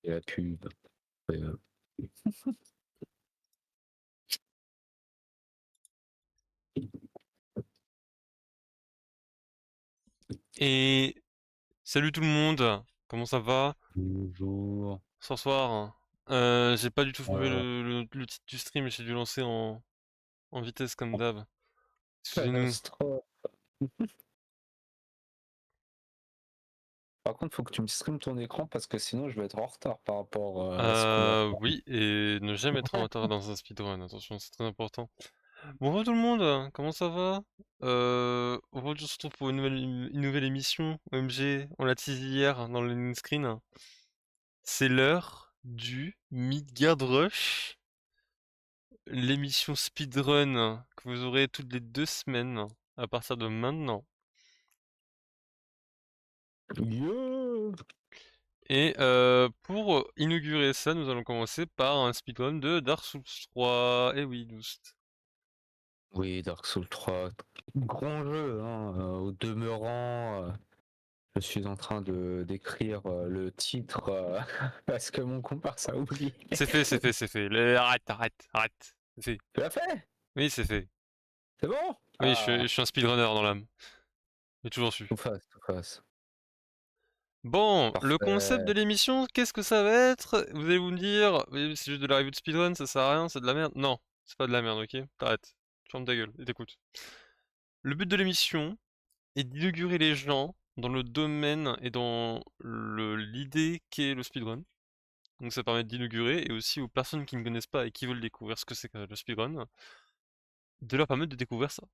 Et la pub. Et, Et salut tout le monde, comment ça va? bonjour. Ce soir, j'ai pas du tout trouvé Euh, le titre du stream, j'ai dû lancer en vitesse comme oh, d'hab. Excusez-nous. catastrophe. Par contre, faut que tu me streames ton écran parce que sinon je vais être en retard par rapport à ce qu'on va faire. Oui, et ne jamais être en retard dans un speedrun, attention, c'est très important. Bonjour tout le monde, comment ça va? Aujourd'hui on se retrouve pour une nouvelle émission OMG, on l'a teasé hier dans le link screen. C'est l'heure du Midgard Rush. L'émission speedrun que vous aurez toutes les 2 semaines à partir de maintenant. Yeah. Et pour inaugurer ça, nous allons commencer par un speedrun de Dark Souls 3. Eh oui, Doust. Oui, Dark Souls 3, grand jeu, hein, au demeurant. Je suis en train de d'écrire le titre parce que mon comparse a oublié. C'est fait, c'est fait, c'est fait. Arrête, arrête, arrête. C'est fait. Tu l'as fait? Oui, c'est fait. C'est bon? Oui, Ah, je suis un speedrunner dans l'âme. J'ai toujours su. tout face, tout face. Bon, le concept de Parfait. l'émission, qu'est-ce que ça va être? Vous allez vous me dire, oui, c'est juste de la review de speedrun, ça sert à rien, c'est de la merde. Non, c'est pas de la merde, ok? T'arrêtes. Ferme ta gueule et t'écoutes. Le but de l'émission est d'inaugurer les gens dans le domaine et dans l'idée qu'est le speedrun. Donc ça permet d'inaugurer et aussi aux personnes qui ne connaissent pas et qui veulent découvrir ce que c'est que le speedrun, de leur permettre de découvrir ça.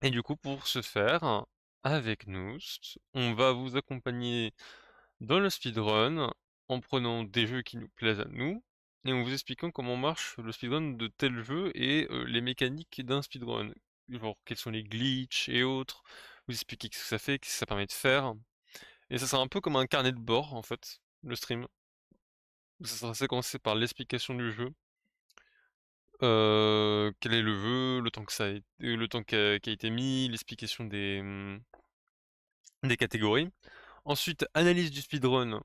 Et du coup, pour ce faire, avec nous, on va vous accompagner dans le speedrun en prenant des jeux qui nous plaisent à nous et en vous expliquant comment marche le speedrun de tel jeu et les mécaniques d'un speedrun. Genre quels sont les glitches et autres, vous expliquer ce que ça fait, ce que ça permet de faire. Et ça sera un peu comme un carnet de bord en fait, le stream. Ça sera séquencé par l'explication du jeu, quel est le vœu, le temps que ça a été, le temps qui a été mis, l'explication des catégories. Ensuite, analyse du speedrun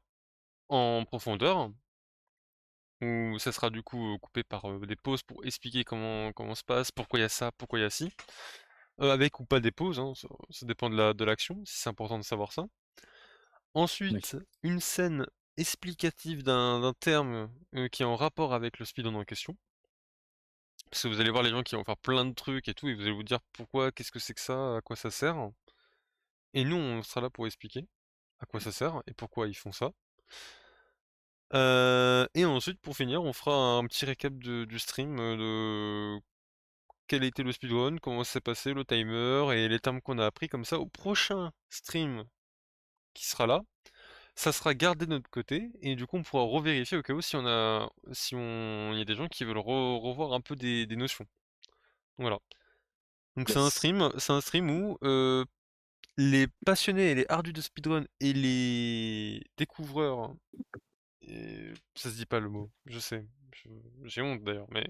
en profondeur, où ça sera du coup coupé par des pauses pour expliquer comment se passe, pourquoi il y a ça, pourquoi il y a ci. Avec ou pas des pauses, hein, ça dépend de l'action, si c'est important de savoir ça. Oui. Ensuite, une scène explicative d'un terme qui est en rapport avec le speedrun en question. Parce que vous allez voir les gens qui vont faire plein de trucs et tout, et vous allez vous dire pourquoi, qu'est-ce que c'est que ça, à quoi ça sert. Et nous, on sera là pour expliquer à quoi ça sert et pourquoi ils font ça. Et ensuite, pour finir, on fera un petit récap du stream, de quel a été le speedrun, comment ça s'est passé, le timer et les termes qu'on a appris. Comme ça, au prochain stream qui sera là, ça sera gardé de notre côté et du coup, on pourra revérifier au cas où il y a des gens qui veulent revoir un peu des notions. Voilà. Donc Yes. c'est un stream où les passionnés et les hardus de speedrun et les découvreurs, et ça se dit pas le mot, je sais, je- j'ai honte d'ailleurs, mais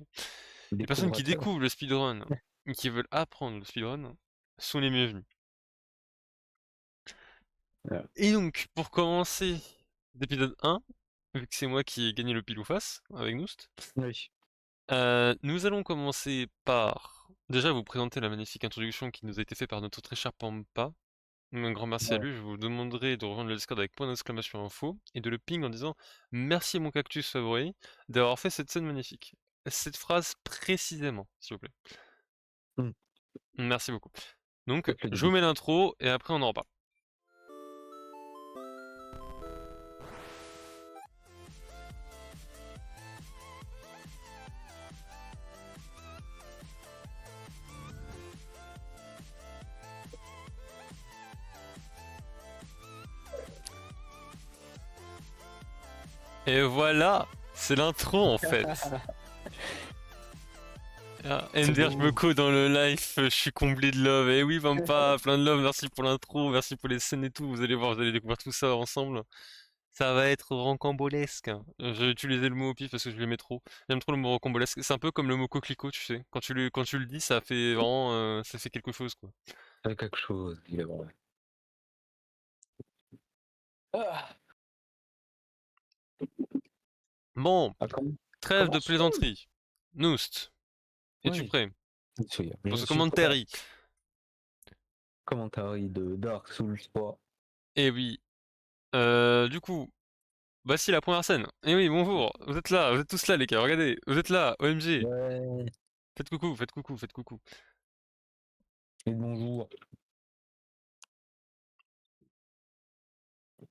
les personnes qui Découvrateur. découvrent le speedrun et qui veulent apprendre le speedrun sont les bienvenus. Ouais. Et donc, pour commencer l'épisode 1, vu que c'est moi qui ai gagné le pile ou face avec Noust, Oui. nous allons commencer par déjà vous présenter la magnifique introduction qui nous a été faite par notre très cher Pampa. Un grand merci à Ouais. lui, je vous demanderai de rejoindre le Discord avec point d'exclamation info et de le ping en disant merci mon cactus favori d'avoir fait cette scène magnifique. Cette phrase précisément, s'il vous plaît. Hmm. Merci beaucoup. Donc, Faites le je vous début. mets l'intro et après on en reparle. Et voilà, c'est l'intro en fait. Ah, C'est Ender, je me beau. co dans le live, je suis comblé de love. Et oui, Vampa, plein de love, merci pour l'intro, merci pour les scènes et tout. Vous allez voir, vous allez découvrir tout ça ensemble. Ça va être rocambolesque. J'ai utilisé le mot au pif parce que je l'aimais trop. J'aime trop le mot rocambolesque. C'est un peu comme le mot coquelicot, tu sais. Quand tu le dis, ça fait vraiment, ça fait quelque chose, quoi. C'est quelque chose, il est vrai. Ah. Bon, Ah, trêve de commence. plaisanterie. Noust, es-tu Oui, prêt je pour ce suis prêt. commentaire? Commentaire de Dark Souls 3. Eh oui. Du coup, voici la première scène. Eh oui, bonjour. Vous êtes tous là, les gars. Regardez, vous êtes là. OMG. Ouais, Faites coucou, faites coucou, faites coucou. et bonjour.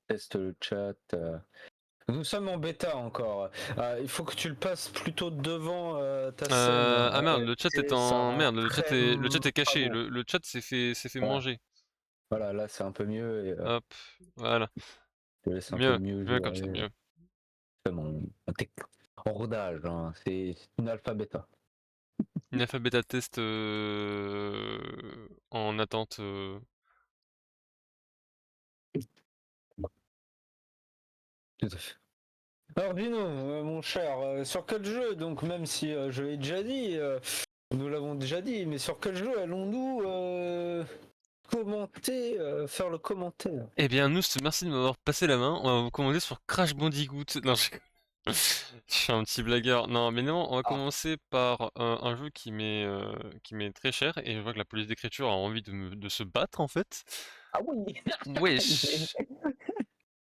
Teste le chat. Nous sommes en bêta encore. Il faut que tu le passes plutôt devant ta scène. Ah merde, le chat est en Ça merde. Le chat est pas caché. bon. Le chat s'est fait Voilà, manger. voilà, là c'est un peu mieux et Hop, voilà. je te laisse un peu Mieux, mieux mieux comme ça, gérer. mieux. C'est en rodage, hein. C'est une alpha bêta. Une alpha bêta test en attente. Tout à fait. Alors Dino, mon cher, sur quel jeu, donc même si je l'ai déjà dit, nous l'avons déjà dit, mais sur quel jeu allons-nous commenter, faire le commentaire? Eh bien, nous, merci de m'avoir passé la main. On va vous commander sur Crash Bandicoot. Non, je suis un petit blagueur. Non, mais non, on va Ah, commencer par un jeu qui m'est très cher et je vois que la police d'écriture a envie de se battre en fait. ah oui. Wesh!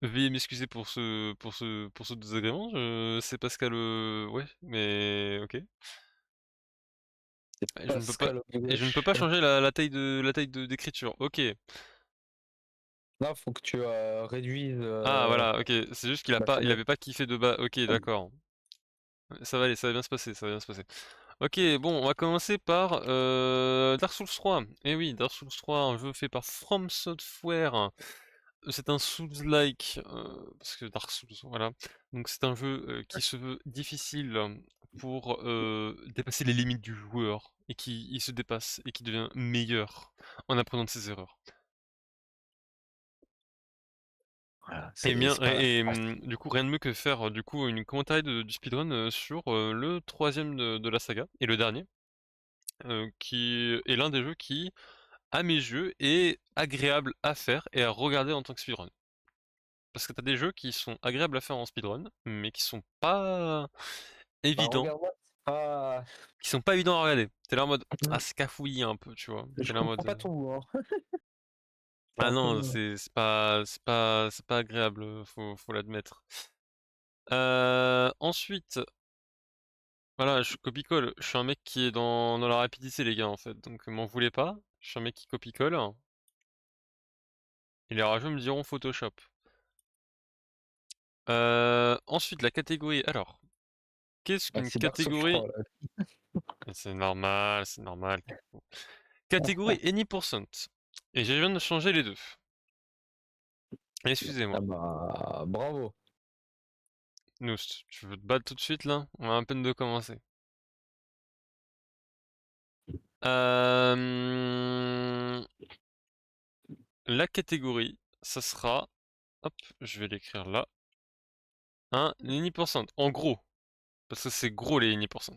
Veuillez m'excuser pour ce désagrément. C'est Pascal. Ouais, mais ok. C'est Et je ne peux pas, Pascal et je ne peux Obglesh. pas changer la taille d'écriture. Ok. Là, faut que tu réduises Ah voilà, ok. C'est juste qu'il a la pas, il fenêtre. avait pas kiffé de bas. Ok, d'accord. Ça va aller, ça va bien se passer, ça va bien se passer. Ok, bon, on va commencer par Dark Souls 3. Eh oui, Dark Souls 3, un jeu fait par From Software. C'est un Souls-like, parce que Dark Souls, voilà. Donc c'est un jeu qui se veut difficile pour dépasser les limites du joueur, et qui il se dépasse, et qui devient meilleur en apprenant de ses erreurs. Voilà, Et bien, c'est pas du coup, rien de mieux que faire du coup une commentaire du speedrun sur le troisième de la saga, et le dernier, qui est l'un des jeux qui, à mes yeux, est agréable à faire et à regarder en tant que speedrun. Parce que t'as des jeux qui sont agréables à faire en speedrun, mais qui sont pas bah, évidents, regarde-moi, c'est pas. qui sont pas évidents à regarder. T'es là en mode, ah, c'est cafouillis un peu, tu vois. T'es Je là en comprends mode, pas tout, hein. C'est ah un non, peu. c'est pas agréable, faut l'admettre. Ensuite, voilà, je copie-colle. Je suis un mec qui est dans la rapidité, les gars, en fait. Donc, m'en voulez pas. Je suis un mec qui copie-colle. Et les rageux me diront Photoshop. Ensuite, la catégorie. Alors, qu'est-ce Bah, qu'une c'est Dark Souls catégorie? 3 là. C'est normal, c'est normal. Catégorie Any%. Et je viens de changer les deux. Ah Excusez-moi. bah, bravo. Noust, tu veux te battre tout de suite là? On a à peine de commencer. Euh, La catégorie, ça sera. Hop, je vais l'écrire là. Un Any%. En gros. Parce que c'est gros les Any%.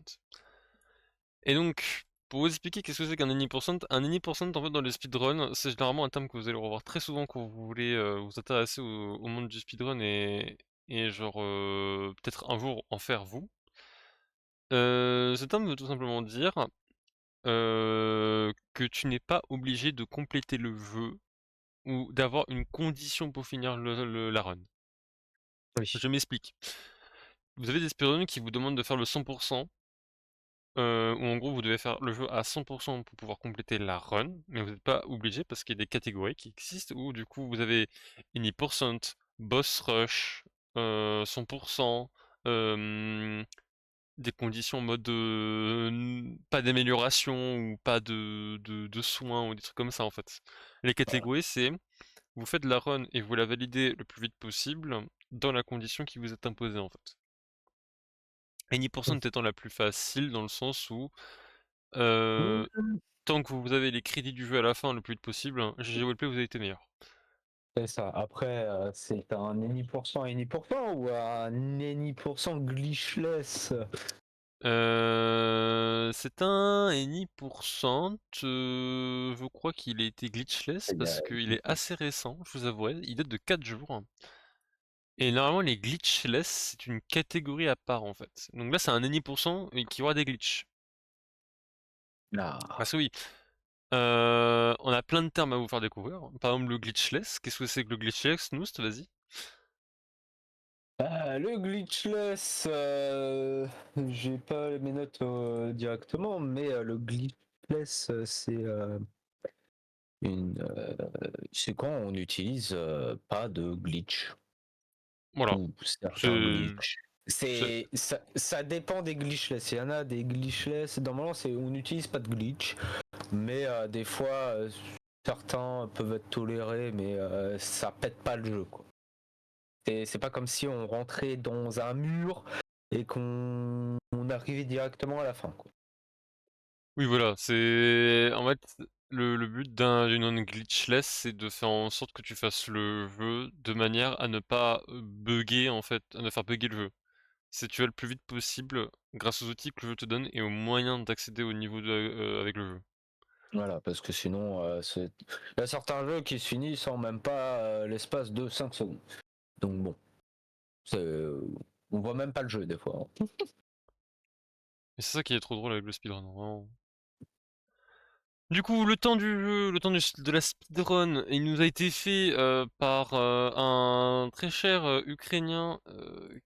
Et donc, pour vous expliquer qu'est-ce que c'est qu'un Any%, un Any% en fait dans le speedrun, c'est généralement un terme que vous allez revoir très souvent quand vous voulez vous intéresser au monde du speedrun et genre peut-être un jour en faire vous. Ce terme veut tout simplement dire que tu n'es pas obligé de compléter le jeu ou d'avoir une condition pour finir la run. Oui. Je m'explique. Vous avez des speedruns qui vous demandent de faire le 100%, où en gros vous devez faire le jeu à 100% pour pouvoir compléter la run, mais vous n'êtes pas obligé parce qu'il y a des catégories qui existent où du coup vous avez any percent, boss rush, 100%, des conditions en mode pas d'amélioration ou pas de soins ou des trucs comme ça en fait. Les Voilà. catégories c'est vous faites la run et vous la validez le plus vite possible dans la condition qui vous est imposée en fait. Any% étant la plus facile dans le sens où Mmh. euh, tant que vous avez les crédits du jeu à la fin le plus vite possible, GG Wellplay vous avez été meilleur. C'est ça. Après, c'est un any% ou un any% glitchless? C'est un Any%, je crois qu'il a été glitchless Il y parce a- qu'il est assez récent, je vous avouerai, il date de 4 jours. Et normalement, les glitchless, c'est une catégorie à part en fait. Donc là, c'est un any% et qui aura des glitches. Ah. Parce que oui, on a plein de termes à vous faire découvrir. Par exemple, le glitchless. Qu'est-ce que c'est que le glitchless, Noust, vas-y? Le glitchless, j'ai pas mes notes directement, mais le glitchless, c'est quand on n'utilise pas de glitch Voilà. ou certains C'est... glitch. c'est- Ça dépend des glitchless. Il y en a des glitchless. Normalement, on n'utilise pas de glitch, mais des fois, certains peuvent être tolérés, mais ça pète pas le jeu, quoi. C'est pas comme si on rentrait dans un mur et qu'on arrivait directement à la fin, quoi. Oui, voilà. C'est... En fait, le but d'une non glitchless, c'est de faire en sorte que tu fasses le jeu de manière à ne pas bugger, en fait, à ne faire bugger le jeu. C'est tu vas le plus vite possible grâce aux outils que le jeu te donne et aux moyens d'accéder au niveau avec le jeu. Voilà, parce que sinon, il y a certains jeux qui se finissent en même pas l'espace de 5 secondes. Donc bon, on voit même pas le jeu des fois, hein. Et c'est ça qui est trop drôle avec le speedrun, vraiment. Du coup, le temps du jeu, le temps de la speedrun, il nous a été fait par un très cher Ukrainien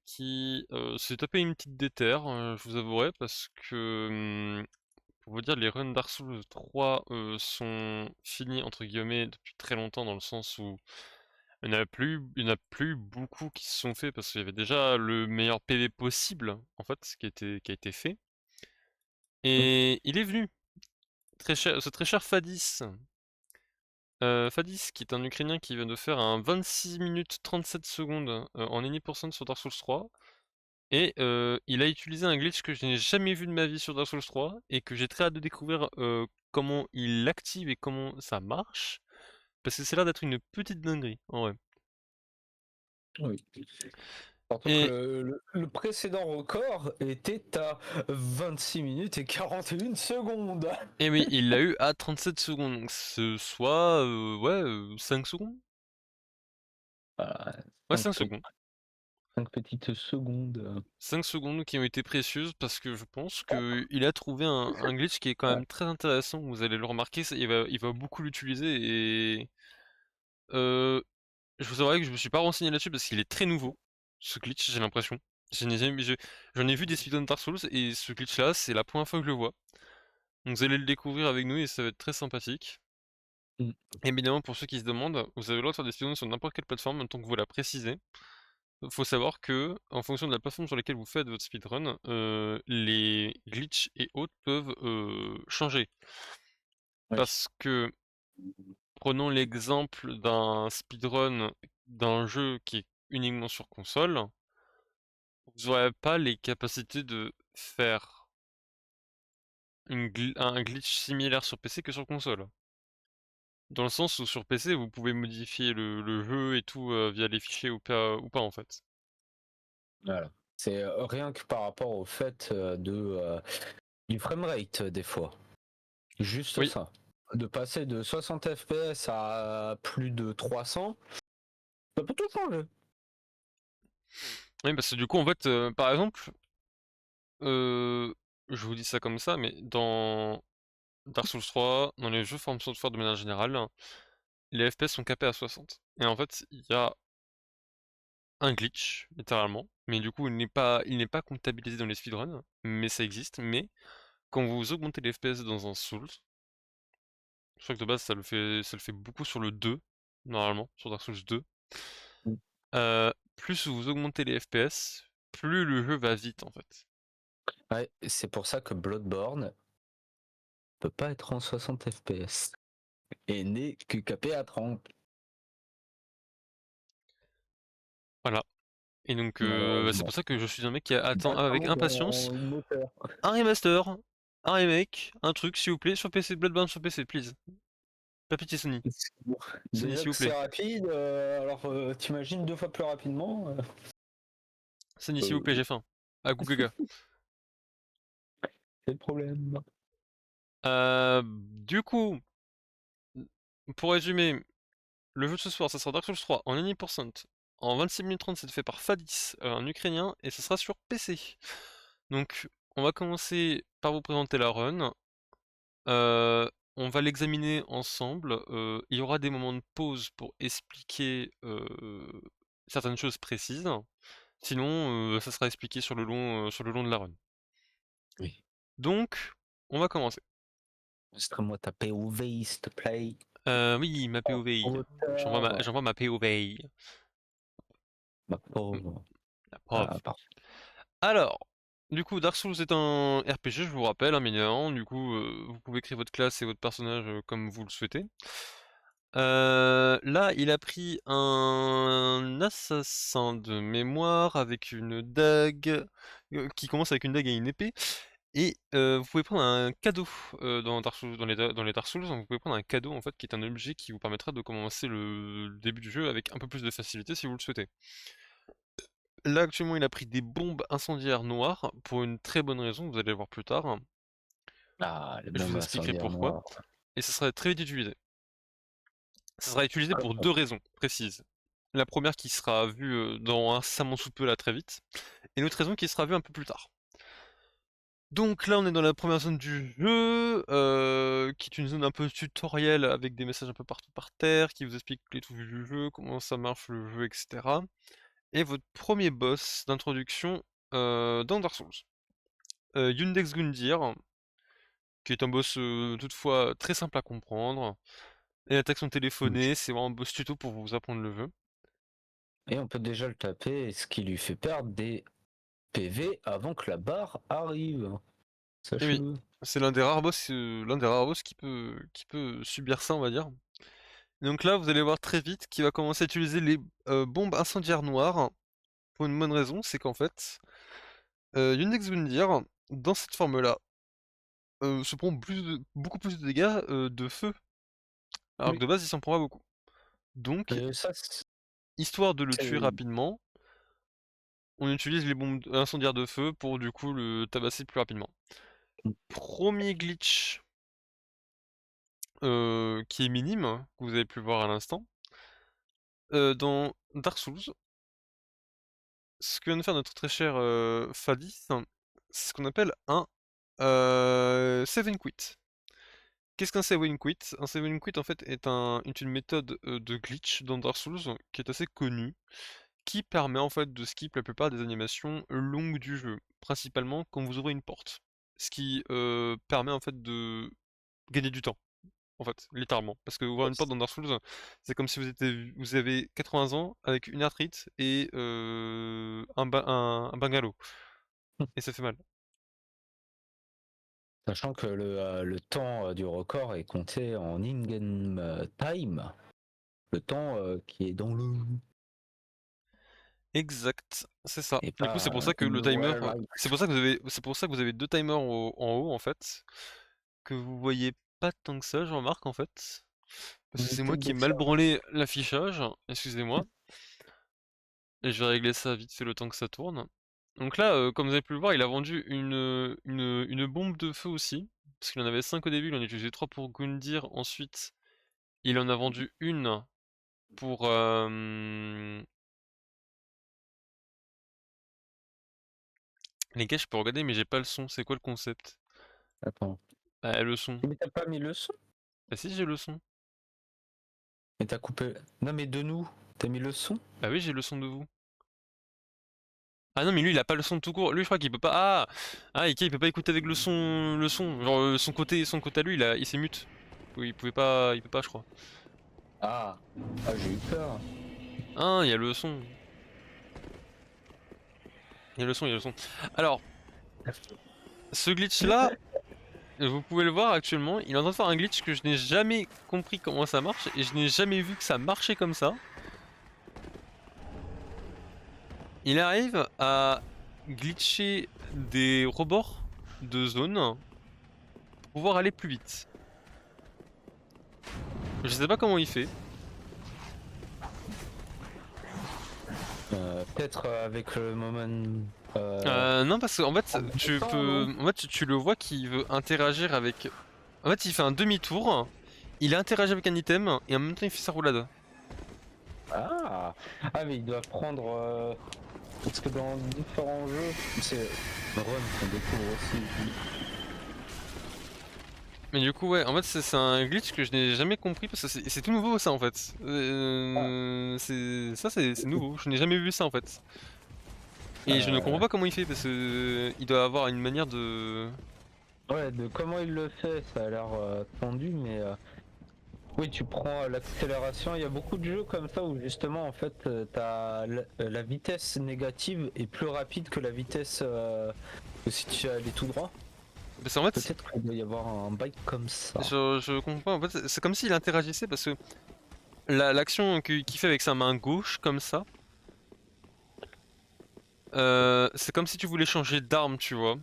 qui s'est tapé une petite déterre, je vous avouerai, parce que, pour vous dire, les runs Dark Souls 3 sont finis, entre guillemets, depuis très longtemps, dans le sens où il n'y en a plus beaucoup qui se sont faits, parce qu'il y avait déjà le meilleur PV possible, en fait, qui a été fait. Et il est venu, ce très cher Fadis. Fadis, qui est un Ukrainien qui vient de faire un 26 minutes 37 secondes en any% sur Dark Souls 3. Et il a utilisé un glitch que je n'ai jamais vu de ma vie sur Dark Souls 3 et que j'ai très hâte de découvrir comment il l'active et comment ça marche. Parce que c'est l'air d'être une petite dinguerie, en vrai. Oui. Surtout que Et, le précédent record était à 26 minutes et 41 secondes. et oui, il l'a eu à 37 secondes, donc soit ouais, 5 secondes. Voilà, Ouais, 5, 5 secondes. 5 petites secondes. 5 secondes qui ont été précieuses parce que je pense qu'il a trouvé un glitch qui est quand Ouais. même très intéressant. Vous allez le remarquer, il va beaucoup l'utiliser et je vous avouerai que je me suis pas renseigné là-dessus parce qu'il est très nouveau, ce glitch, j'ai l'impression. Je n'ai jamais- je- J'en ai vu des speedruns Dark Souls et ce glitch-là, c'est la première fois que je le vois. Donc vous allez le découvrir avec nous et ça va être très sympathique. Mm. Évidemment, pour ceux qui se demandent, vous avez le droit de faire des speedruns sur n'importe quelle plateforme, tant que vous la précisez. Faut savoir que, en fonction de la plateforme sur laquelle vous faites votre speedrun, les glitches et autres peuvent changer. Oui. Parce que, prenons l'exemple d'un speedrun d'un jeu qui est uniquement sur console, vous n'aurez pas les capacités de faire un glitch similaire sur PC que sur console. Dans le sens où sur PC, vous pouvez modifier le jeu et tout via les fichiers ou pas en fait. Voilà. C'est rien que par rapport au fait du framerate des fois. Juste Oui, ça. De passer de 60 FPS à plus de 300, ça peut tout changer. oui, parce que du coup, en fait, par exemple, je vous dis ça comme ça, mais dans Dark Souls 3, dans les jeux From Software de manière générale, les FPS sont capés à 60. Et en fait, il y a un glitch, littéralement, mais du coup, il n'est pas comptabilisé dans les speedruns, mais ça existe. Mais quand vous augmentez les FPS dans un Souls, je crois que de base, ça le fait beaucoup sur le 2, normalement, sur Dark Souls 2. Plus vous augmentez les FPS, plus le jeu va vite, en fait. Ouais, c'est pour ça que Bloodborne peut pas être en 60 FPS et n'est que capé à 30, Voilà. Et donc, c'est malheureusement. pour ça que je suis un mec qui attend avec Directement impatience dans le moteur. un remaster, un remake, un truc, s'il vous plaît, sur PC, Bloodborne sur PC, please. Pas pitié, Sony. Bon, Sony, déjà s'il vous que c'est plaît. rapide, alors t'imagines 2 fois plus rapidement. Sony, s'il vous plaît, Euh, j'ai faim. À goût gaga. c'est le problème. Du coup, pour résumer, le jeu de ce soir, ça sera Dark Souls 3 en any%, en 26 minutes 30, c'est fait par Fadis, un Ukrainien, et ce sera sur PC. Donc, on va commencer par vous présenter la run. On va l'examiner ensemble. Il y aura des moments de pause pour expliquer certaines choses précises. Sinon, ça sera expliqué sur le long de la run. Oui. Donc, on va commencer. Montre-moi ta POV, s'il te plaît. Oui, ma POV. Hauteur. J'envoie ma POV. Ma pauvre. La preuve. Ah, pardon. Alors, du coup, Dark Souls est un RPG, je vous rappelle, hein, mineur. Du coup, vous pouvez créer votre classe et votre personnage comme vous le souhaitez. Là, il a pris un assassin de mémoire avec une dague, qui commence avec une dague et une épée. Et vous pouvez prendre un cadeau dans Dark Souls, dans les Dark Souls, vous pouvez prendre un cadeau en fait, qui est un objet qui vous permettra de commencer le début du jeu avec un peu plus de facilité si vous le souhaitez. Là, actuellement, il a pris des bombes incendiaires noires pour une très bonne raison, vous allez le voir plus tard. Ah, les Je vous bombes expliquerai incendiaires pourquoi. noires. Et ça sera très vite utilisé. Ça sera utilisé pour deux raisons précises. La première qui sera vue dans incessamment sous peu là très vite, et l'autre raison qui sera vue un peu plus tard. Donc là on est dans la première zone du jeu, qui est une zone un peu tutoriel avec des messages un peu partout par terre, qui vous explique les touches du jeu, comment ça marche le jeu, etc. Et votre premier boss d'introduction dans Dark Souls. Yundex Gundyr, qui est un boss toutefois très simple à comprendre. Et l'attaque son téléphoné, c'est vraiment un boss tuto pour vous apprendre le jeu. Et on peut déjà le taper, ce qui lui fait perdre des PV avant que la barre arrive. Et oui, Sache-le. c'est l'un des rares boss qui peut subir ça, on va dire. Donc là, vous allez voir très vite qu'il va commencer à utiliser les bombes incendiaires noires pour une bonne raison, c'est qu'en fait, Yundex Gundyr, dans cette forme-là, se prend beaucoup plus de dégâts de feu, alors que Oui. de base, il s'en prend pas beaucoup. Donc, Ça, histoire de le tuer c'est. rapidement, on utilise les bombes incendiaires de feu pour du coup le tabasser plus rapidement. Premier glitch qui est minime, que vous avez pu voir à l'instant. Dans Dark Souls, ce que vient de faire notre très cher Fadis, c'est ce qu'on appelle un save and quit. Qu'est-ce qu'un save and quit? Un save and quit en fait est une méthode de glitch dans Dark Souls qui est assez connue, qui permet en fait de skip la plupart des animations longues du jeu, principalement quand vous ouvrez une porte. Ce qui permet en fait de gagner du temps. En fait, littéralement. Parce que ouvrir une porte dans Dark Souls, c'est comme si vous avez 80 ans avec une arthrite et un bungalow. Et ça fait mal. Sachant que le temps du record est compté en in-game time, le temps qui est dans le. Exact, c'est ça. Et Du coup, c'est pas pour ça que in le timer, real life. c'est pour ça que vous avez deux timers en haut en fait, que vous voyez pas tant que ça, je remarque en fait. Parce que c'est moi Peut-être qui ai de mal ça. branlé l'affichage, excusez-moi. Et je vais régler ça vite fait le temps que ça tourne. Donc là, comme vous avez pu le voir, il a vendu une bombe de feu aussi. Parce qu'il en avait 5 au début, il en a utilisé 3 pour Gundyr. Ensuite, il en a vendu une pour... Les gars, je peux regarder, mais j'ai pas le son. C'est quoi le concept? Attends. Ah, le son. Mais t'as pas mis le son? Bah si, j'ai le son. Mais t'as coupé. Non, mais de nous, t'as mis le son? Bah oui, j'ai le son de vous. Ah non, mais lui, il a pas le son tout court. Lui, je crois qu'il peut pas... Ika, il peut pas écouter avec le son. Genre, son côté à lui, il s'est mute. Il peut pas, je crois. Ah, j'ai eu peur. Ah, il y a le son. Il y a le son, il y a le son. Alors, ce glitch-là, vous pouvez le voir actuellement, il est en train de faire un glitch que je n'ai jamais compris comment ça marche, et je n'ai jamais vu que ça marchait comme ça. Il arrive à glitcher des rebords de zone pour pouvoir aller plus vite. Je sais pas comment il fait. Peut-être avec le moment. Non, parce qu'en fait, tu temps, peux... non. En fait, tu le vois qu'il veut interagir avec... En fait, il fait un demi-tour, il interagit avec un item, et en même temps, il fait sa roulade. Ah, ah mais il doit prendre parce que dans différents jeux, c'est Run qu'on découvre aussi. Mais du coup, ouais, en fait, c'est un glitch que je n'ai jamais compris parce que c'est tout nouveau ça en fait. Ah, C'est nouveau, je n'ai jamais vu ça en fait. Et je ne comprends euh, pas comment il fait parce que il doit avoir une manière de. ouais, de comment il le fait, ça a l'air tendu, mais oui, tu prends l'accélération. Il y a beaucoup de jeux comme ça où justement, en fait, t'as la vitesse négative est plus rapide que la vitesse que si tu allais tout droit. Parce qu'en fait, Peut-être qu'il doit y avoir un bike comme ça. je comprends pas. En fait, c'est comme s'il interagissait parce que l'action qu'il fait avec sa main gauche comme ça, c'est comme si tu voulais changer d'arme, tu vois.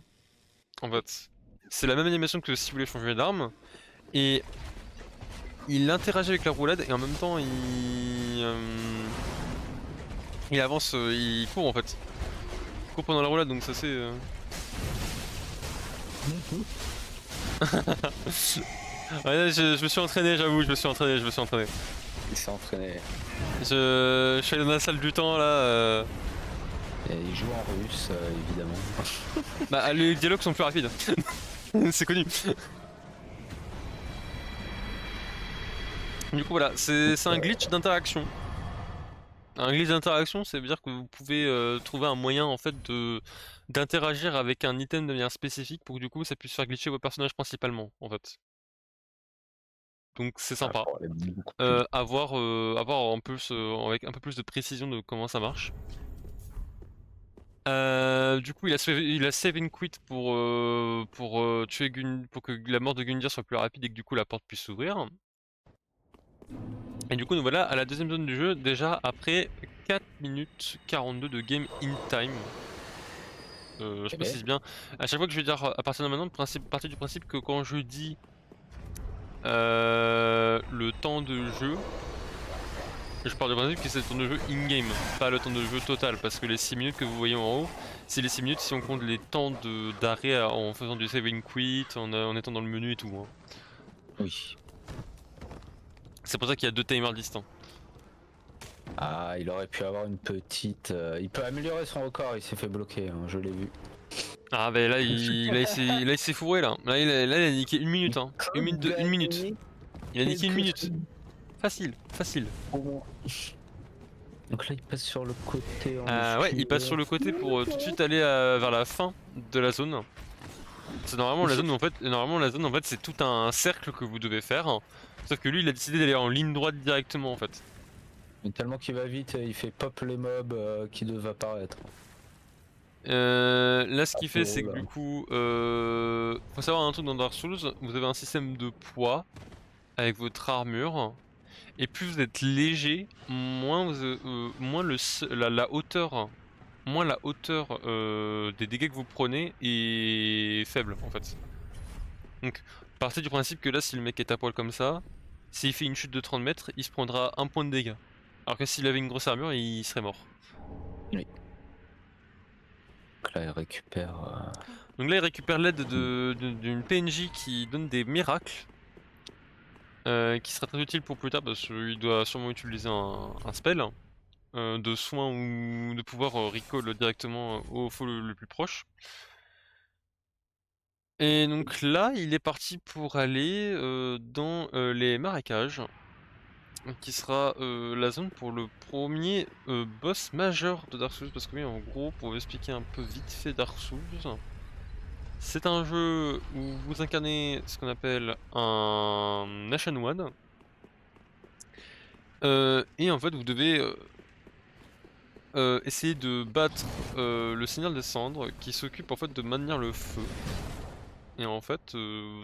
En fait, c'est la même animation que si tu voulais changer d'arme et il interagit avec la roulade et en même temps il avance, il court en fait. Il court pendant la roulade donc ça c'est. Ouais, là, je me suis entraîné, j'avoue, je me suis entraîné, je me suis entraîné. Il s'est entraîné. Je suis allé dans la salle du temps là. Et il joue en russe, évidemment. Bah, les dialogues sont plus rapides. C'est connu. Du coup, voilà, c'est un glitch d'interaction. Un glitch d'interaction, ça veut dire que vous pouvez trouver un moyen en fait de d'interagir avec un item de manière spécifique pour que du coup ça puisse faire glitcher vos personnages principalement en fait. Donc c'est Ah, sympa. faut aller beaucoup plus vite. À voir en plus, avec un peu plus de précision de comment ça marche. Du coup, il a save and quit pour tuer pour que la mort de Gundyr soit plus rapide et que du coup la porte puisse s'ouvrir. Et du coup, nous voilà à la deuxième zone du jeu, déjà après 4 minutes 42 de game in time. Je Ok. précise bien. À chaque fois que je vais dire à partir de maintenant, partir du principe que quand je dis le temps de jeu, je pars du principe que c'est le temps de jeu in-game, pas le temps de jeu total, parce que les 6 minutes que vous voyez en haut, c'est les 6 minutes si on compte les temps d'arrêt en faisant du save and quit, en étant dans le menu et tout. Hein. Oui. C'est pour ça qu'il y a deux timers distincts. Ah, il aurait pu avoir une petite. Il peut améliorer son record, il s'est fait bloquer, hein, je l'ai vu. Ah bah là il s'est fourré là. Là il a niqué une minute hein. Une minute. Gagner Il a niqué une quelque minute. chose. Facile, facile. Donc là, il passe sur le côté en Ouais, il passe esquive. sur le côté pour tout de suite aller vers la fin de la zone. C'est normalement la zone en fait c'est tout un cercle que vous devez faire. Sauf que lui il a décidé d'aller en ligne droite directement en fait. Mais tellement qu'il va vite, il fait pop les mobs qui doivent apparaître. Là ce Ah, qu'il c'est fait c'est que drôle, du hein. coup faut savoir un truc dans Dark Souls, vous avez un système de poids avec votre armure. Et plus vous êtes léger, moins la hauteur, moins la hauteur des dégâts que vous prenez est faible en fait. Donc partez du principe que là si le mec est à poil comme ça, s'il fait une chute de 30 mètres, il se prendra un point de dégâts. Alors que s'il avait une grosse armure, il serait mort. Oui. Donc là, il récupère. Donc là il récupère l'aide d'une PNJ qui donne des miracles. Qui sera très utile pour plus tard parce qu'il doit sûrement utiliser un spell. De soins ou de pouvoir recall directement au faux le plus proche. Et donc là, il est parti pour aller dans les marécages, qui sera la zone pour le premier boss majeur de Dark Souls. Parce que oui, en gros, pour vous expliquer un peu vite fait Dark Souls, c'est un jeu où vous incarnez ce qu'on appelle un Ashen One. Et en fait, vous devez essayer de battre le Seigneur des Cendres qui s'occupe en fait de maintenir le feu. Et en fait,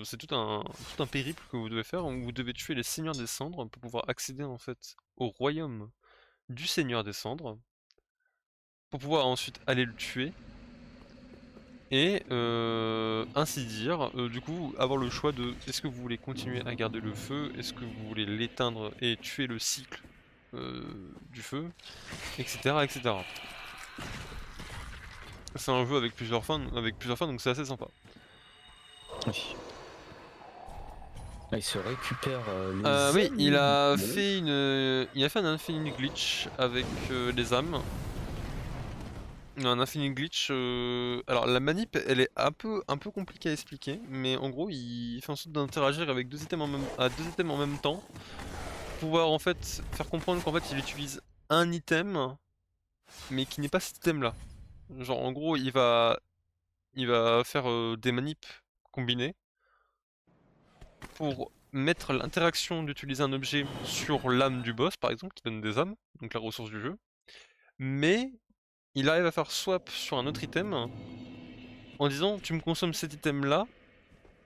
c'est tout un périple que vous devez faire où vous devez tuer les Seigneurs des Cendres pour pouvoir accéder en fait au royaume du Seigneur des Cendres, pour pouvoir ensuite aller le tuer et ainsi dire, du coup avoir le choix de est-ce que vous voulez continuer à garder le feu, est-ce que vous voulez l'éteindre et tuer le cycle du feu, etc. etc. C'est un jeu avec plusieurs fins donc c'est assez sympa. Oui. Ah, il se récupère Oui, les il âmes. a Bon. fait il a fait un Infinite Glitch avec les âmes. Un Infinite Glitch, alors la manip, elle est un peu compliquée à expliquer, mais en gros, il fait en sorte d'interagir avec 2 items en même temps, pour pouvoir en fait faire comprendre qu'en fait il utilise un item, mais qui n'est pas cet item-là. Genre en gros, il va faire des manips combinées pour mettre l'interaction d'utiliser un objet sur l'âme du boss, par exemple, qui donne des âmes, donc la ressource du jeu, mais il arrive à faire swap sur un autre item en disant tu me consommes cet item-là,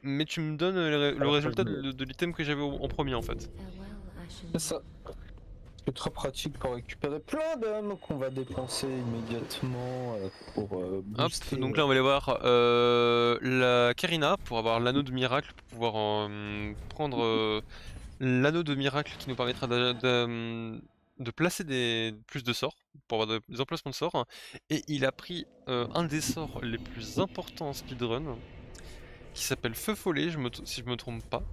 mais tu me donnes le résultat de l'item que j'avais en premier en fait. C'est ça. C'est très pratique pour récupérer plein d'âmes qu'on va dépenser immédiatement pour Hop, booster. donc là on va aller voir la Karina pour avoir l'anneau de miracle, pour pouvoir prendre l'anneau de miracle qui nous permettra de placer plus de sorts, pour avoir des emplacements de sorts. Et il a pris un des sorts les plus importants en speedrun, qui s'appelle Feu Follet, si je me trompe pas.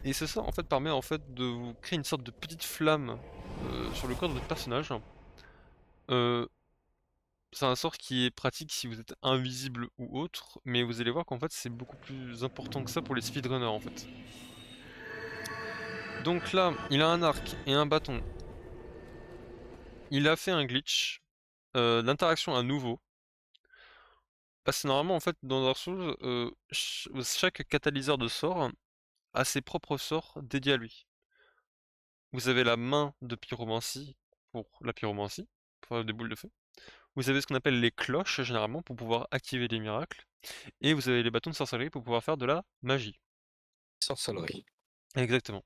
Et ce sort en fait permet en fait de vous créer une sorte de petite flamme sur le corps de votre personnage. Euh, c'est un sort qui est pratique si vous êtes invisible ou autre, mais vous allez voir qu'en fait c'est beaucoup plus important que ça pour les speedrunners en fait. Donc là, il a un arc et un bâton. Il a fait un glitch d'interaction à nouveau. Parce que normalement, en fait, dans Dark Souls, chaque catalyseur de sort a ses propres sorts dédiés à lui. Vous avez la main de pyromancie pour la pyromancie, pour faire des boules de feu. Vous avez ce qu'on appelle les cloches, généralement, pour pouvoir activer les miracles. Et vous avez les bâtons de sorcellerie pour pouvoir faire de la magie. Sorcellerie. Exactement.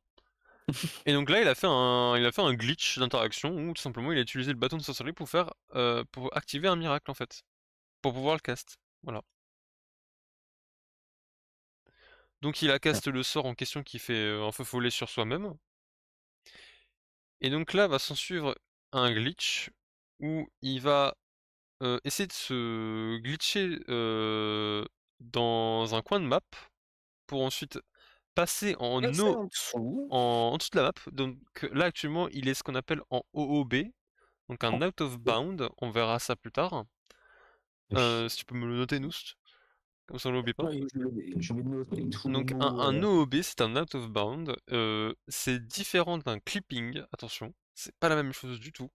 Et donc là, il a fait un glitch d'interaction où tout simplement il a utilisé le bâton de sorcellerie pour activer un miracle en fait, pour pouvoir le cast. Voilà. Donc il a cast le sort en question qui fait un feu follet sur soi-même. Et donc là va s'en suivre un glitch où il va essayer de se glitcher dans un coin de map pour ensuite passer Passer en dessous. en dessous de la map. Donc là actuellement il est ce qu'on appelle en OOB, donc un Oh, out of bound, on verra ça plus tard. oui. Si tu peux me le noter Noust, comme ça on l'oublie pas. Oui, je vais noter tous les Donc mots. un OOB c'est un out of bound, c'est différent d'un clipping, attention, c'est pas la même chose du tout.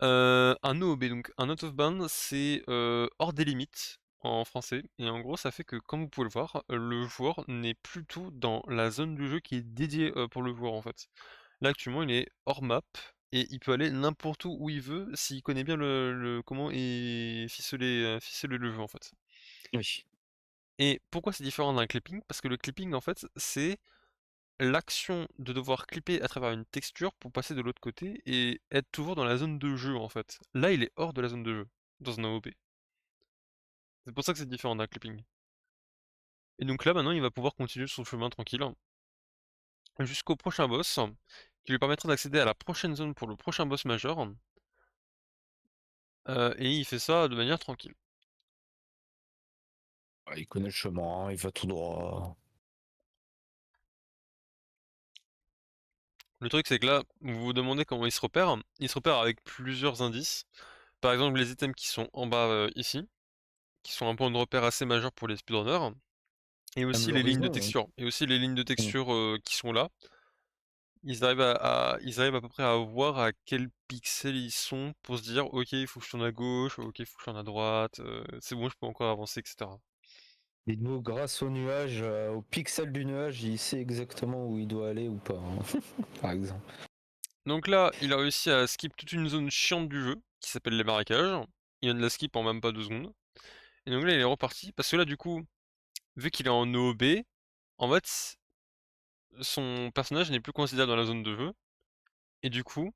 Un OOB, donc un out of bound, c'est hors des limites en français, et en gros ça fait que comme vous pouvez le voir, le joueur n'est plus tout dans la zone du jeu qui est dédiée pour le joueur en fait. Là actuellement il est hors map, et il peut aller n'importe où il veut s'il connaît bien comment est ficeler le jeu en fait. Oui. Et pourquoi c'est différent d'un clipping? Parce que le clipping, en fait, c'est l'action de devoir clipper à travers une texture pour passer de l'autre côté et être toujours dans la zone de jeu, en fait. Là, il est hors de la zone de jeu, dans un AOP. C'est pour ça que c'est différent d'un clipping. Et donc là, maintenant, il va pouvoir continuer son chemin tranquille jusqu'au prochain boss, qui lui permettra d'accéder à la prochaine zone pour le prochain boss majeur. Et il fait ça de manière tranquille. Ouais, il connaît le chemin, il va tout droit. Le truc, c'est que là, vous vous demandez comment il se repère. Il se repère avec plusieurs indices. Par exemple, les items qui sont en bas ici, qui sont un point de repère assez majeur pour les speedrunners, et Même aussi les lignes de l'horizon. texture. Et aussi les lignes de Hein. texture qui sont là. Ils arrivent à peu près à voir à quel pixel ils sont pour se dire ok, il faut que je tourne à gauche, ok, il faut que je tourne à droite, c'est bon, je peux encore avancer, etc. Et nous, grâce au nuage, au pixel du nuage, il sait exactement où il doit aller ou pas, hein, par exemple. Donc là, il a réussi à skip toute une zone chiante du jeu, qui s'appelle les marécages. Il vient de la skip en même pas 2 secondes. Et donc là, il est reparti, parce que là, du coup, vu qu'il est en OOB, en fait, son personnage n'est plus considéré dans la zone de jeu, et du coup,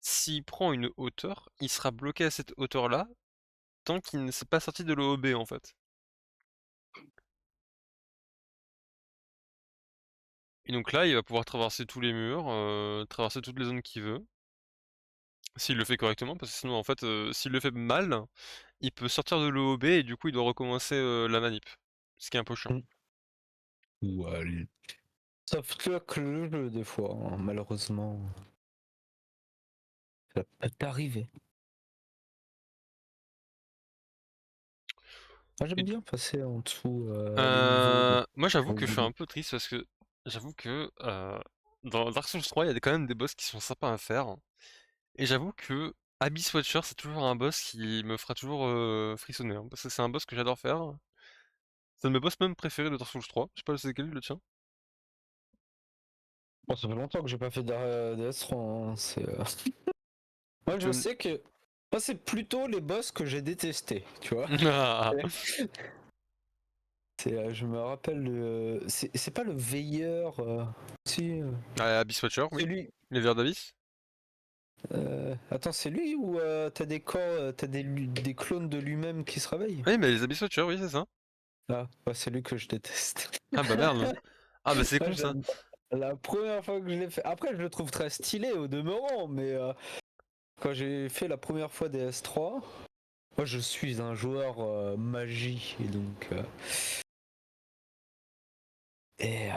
s'il prend une hauteur, il sera bloqué à cette hauteur-là, tant qu'il ne s'est pas sorti de l'OOB en fait. Et donc là, il va pouvoir traverser tous les murs, traverser toutes les zones qu'il veut, s'il le fait correctement, parce que sinon, en fait, s'il le fait mal, il peut sortir de l'OOB et du coup, il doit recommencer la manip, ce qui est un peu chiant. Mm. Ouais, Softlock le jeu des fois, hein, malheureusement. Ça peut arriver. Moi j'aime Et bien passer en dessous les niveaux moi j'avoue pour que je suis le un peu triste parce que j'avoue que dans Dark Souls 3, il y a quand même des boss qui sont sympas à faire. Et j'avoue que Abyss Watcher, c'est toujours un boss qui me fera toujours frissonner, hein, parce que c'est un boss que j'adore faire. C'est un de mes boss même préférés de Dark Souls 3. Je sais pas c'est quel le tien. Bon, ça fait longtemps que j'ai pas fait DS3, hein, Moi Tu je veux sais que... Moi c'est plutôt les boss que j'ai détestés, tu vois. Ah. Je me rappelle, c'est pas le veilleur, si, Ouais, Abyss Watcher, c'est oui. lui. Les vers d'Abyss. Attends, c'est lui ou t'as des corps, des clones de lui-même qui se réveillent? Oui, mais les Abyss Watcher, oui, c'est ça. Ah, bah, c'est lui que je déteste. Ah bah merde. Ah bah c'est Moi, con ça. j'aime pas. La première fois que je l'ai fait, après je le trouve très stylé au demeurant, mais quand j'ai fait la première fois DS3, moi je suis un joueur magie, et donc et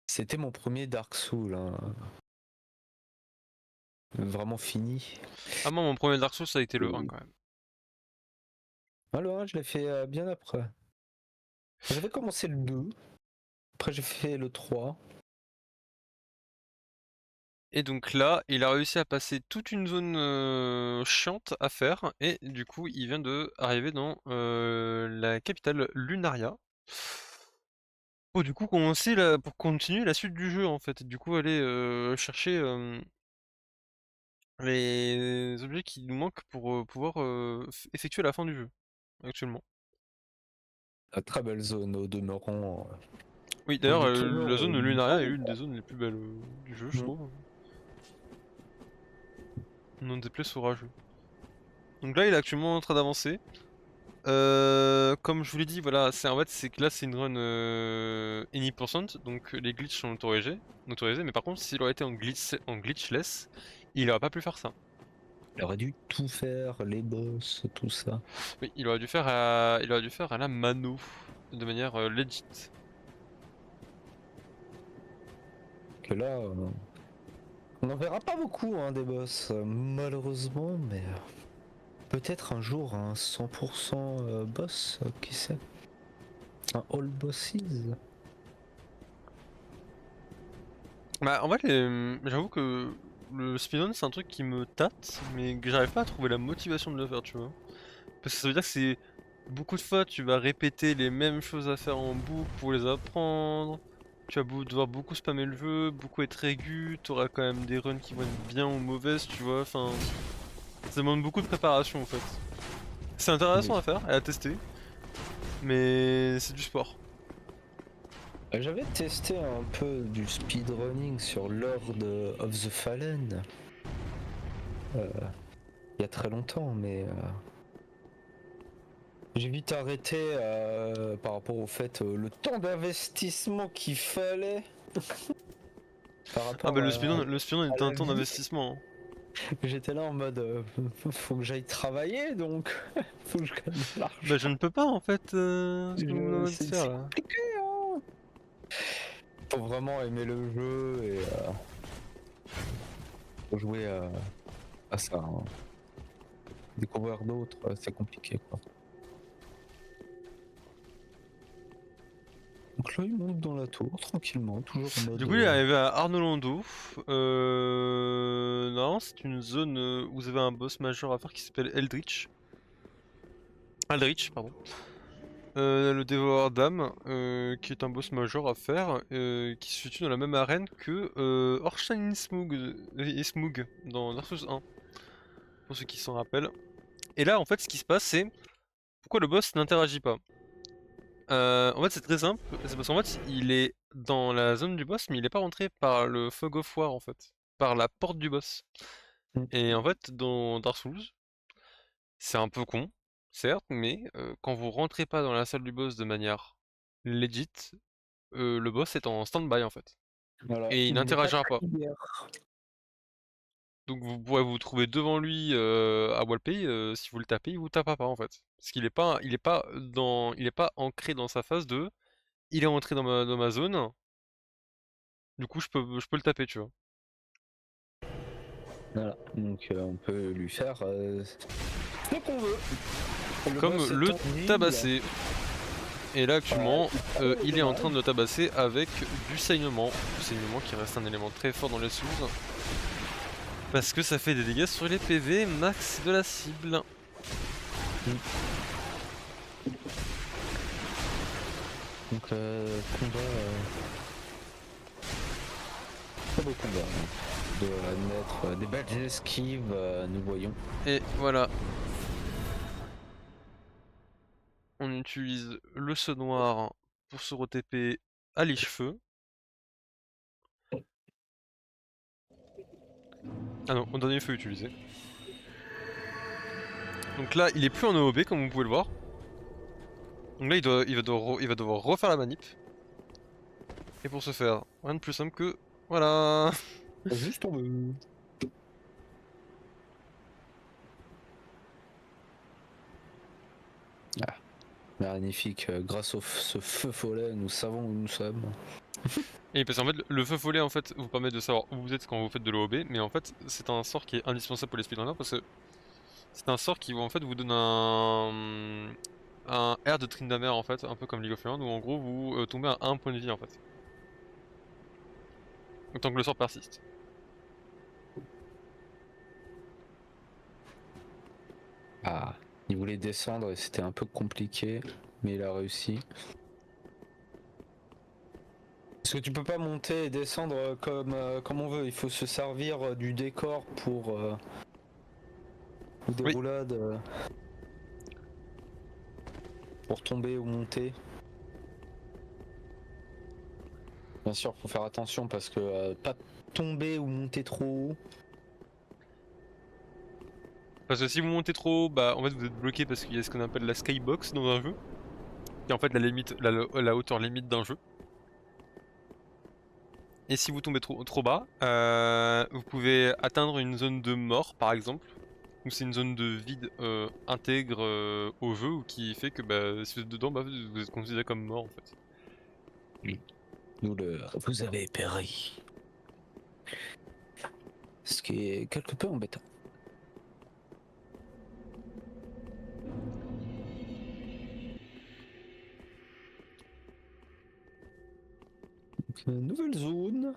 c'était mon premier Dark Souls, hein, vraiment fini. Ah moi mon premier Dark Souls ça a été le 1 quand même. Alors je l'ai fait bien après. J'avais commencé le 2, après j'ai fait le 3. Et donc là, il a réussi à passer toute une zone chiante à faire, et du coup, il vient de arriver dans la capitale Lunaria. Pour du coup commencer pour continuer la suite du jeu en fait. Et du coup, aller chercher les objets qui nous manquent pour pouvoir effectuer la fin du jeu actuellement. Très belle zone au demeurant. Oui, On d'ailleurs, dit toujours la zone de Lunaria est beau. l'une des zones les plus belles du jeu, je Mm. trouve. Non déplaise au rageux. Donc là, il est actuellement en train d'avancer. Comme je vous l'ai dit, voilà, c'est en fait c'est que là c'est une run any%, donc les glitches sont autorisés, mais par contre s'il aurait été en glitchless, il aurait pas pu faire ça. Il aurait dû tout faire, les boss, tout ça. Oui, il aurait dû faire à la mano, de manière legit. Que là, on n'en verra pas beaucoup hein, des boss, malheureusement, mais peut-être un jour un 100% boss, qui sait. Un all bosses. Bah en fait, j'avoue que le speedrun c'est un truc qui me tâte, mais que j'arrive pas à trouver la motivation de le faire, tu vois. Parce que ça veut dire que c'est beaucoup de fois tu vas répéter les mêmes choses à faire en boucle pour les apprendre. Tu vas devoir beaucoup spammer le jeu, beaucoup être aigu, t'auras quand même des runs qui vont être bien ou mauvaises, tu vois, enfin... Ça demande beaucoup de préparation en fait. C'est intéressant Oui. à faire et à tester, mais c'est du sport. J'avais testé un peu du speedrunning sur Lord of the Fallen. Il y a très longtemps, mais j'ai vite arrêté par rapport au fait le temps d'investissement qu'il fallait par Ah bah rapport le speedrun à est un la temps vie. d'investissement, hein. J'étais là en mode faut que j'aille travailler donc faut que je gagne de Bah l'argent. je ne peux pas en fait, ce que vous me demandez de faire C'est là. compliqué hein. Faut vraiment aimer le jeu et faut jouer à ça, hein. Découvrir d'autres, c'est compliqué quoi. Donc là il monte dans la tour tranquillement, toujours en mode Du coup, il est arrivé à Arnolondo. Non, c'est une zone où vous avez un boss majeur à faire qui s'appelle Eldritch. Aldrich, pardon. Le dévoreur d'âme, qui est un boss majeur à faire, qui se situe dans la même arène que Ornstein Ismug dans Dark Souls 1, pour ceux qui s'en rappellent. Et là, en fait, ce qui se passe, c'est pourquoi le boss n'interagit pas. En fait, c'est très simple, c'est parce qu'en fait, il est dans la zone du boss, mais il est pas rentré par le Fog of War, en fait, par la porte du boss. mm. Et en fait, dans Dark Souls, c'est un peu con, certes, mais quand vous rentrez pas dans la salle du boss de manière legit, le boss est en stand-by en fait. Voilà, Et il il n'est pas n'interagira pas. trigger. Donc vous pourrez vous trouver devant lui à Walpay, si vous le tapez, il vous tapera pas en fait. Parce qu'il est pas, il est pas ancré dans sa phase de il est rentré dans ma zone, Du coup, je peux le taper, tu vois. Voilà, donc on peut lui faire ce qu'on veut. Le Comme boss est le tangible. tabasser. Et là, actuellement, il est en train Dommage. de le tabasser avec du saignement. Du saignement qui reste un élément très fort dans les Souls. Parce que ça fait des dégâts sur les PV max de la cible. Donc combat, très beau combat. Hein. De naître des belles esquives, nous voyons. Et voilà. On utilise le saut noir pour se re-TP à l'Ichefeu. Ah non, au dernier feu utilisé. Donc là, il est plus en OOB comme vous pouvez le voir. Donc là, il va devoir refaire la manip. Et pour ce faire, rien de plus simple que... Voilà. Juste tombé. Ah, magnifique. Grâce au ce feu follet, nous savons où nous sommes. Et parce qu'en fait, le feu follet en fait vous permet de savoir où vous êtes quand vous faites de l'OOB, mais en fait, c'est un sort qui est indispensable pour les speedrunners parce que c'est un sort qui en fait vous donne un air de Tryndamere en fait, un peu comme League of Legends, où en gros vous tombez à 1 point de vie en fait. Autant que le sort persiste. Ah, il voulait descendre et c'était un peu compliqué, mais il a réussi. Parce que tu peux pas monter et descendre comme on veut, il faut se servir du décor pour des Oui, roulades pour tomber ou monter. Bien sûr, faut faire attention parce que pas tomber ou monter trop haut. parce que si vous montez trop haut, bah en fait vous êtes bloqué parce qu'il y a ce qu'on appelle la skybox dans un jeu, qui est en fait la limite, la hauteur limite d'un jeu. Et si vous tombez trop bas, vous pouvez atteindre une zone de mort par exemple, où c'est une zone de vide intègre au jeu, ou qui fait que bah, si vous êtes dedans, bah, vous êtes considéré comme mort en fait. Vous avez péri. Ce qui est quelque peu embêtant. Donc, nouvelle zone.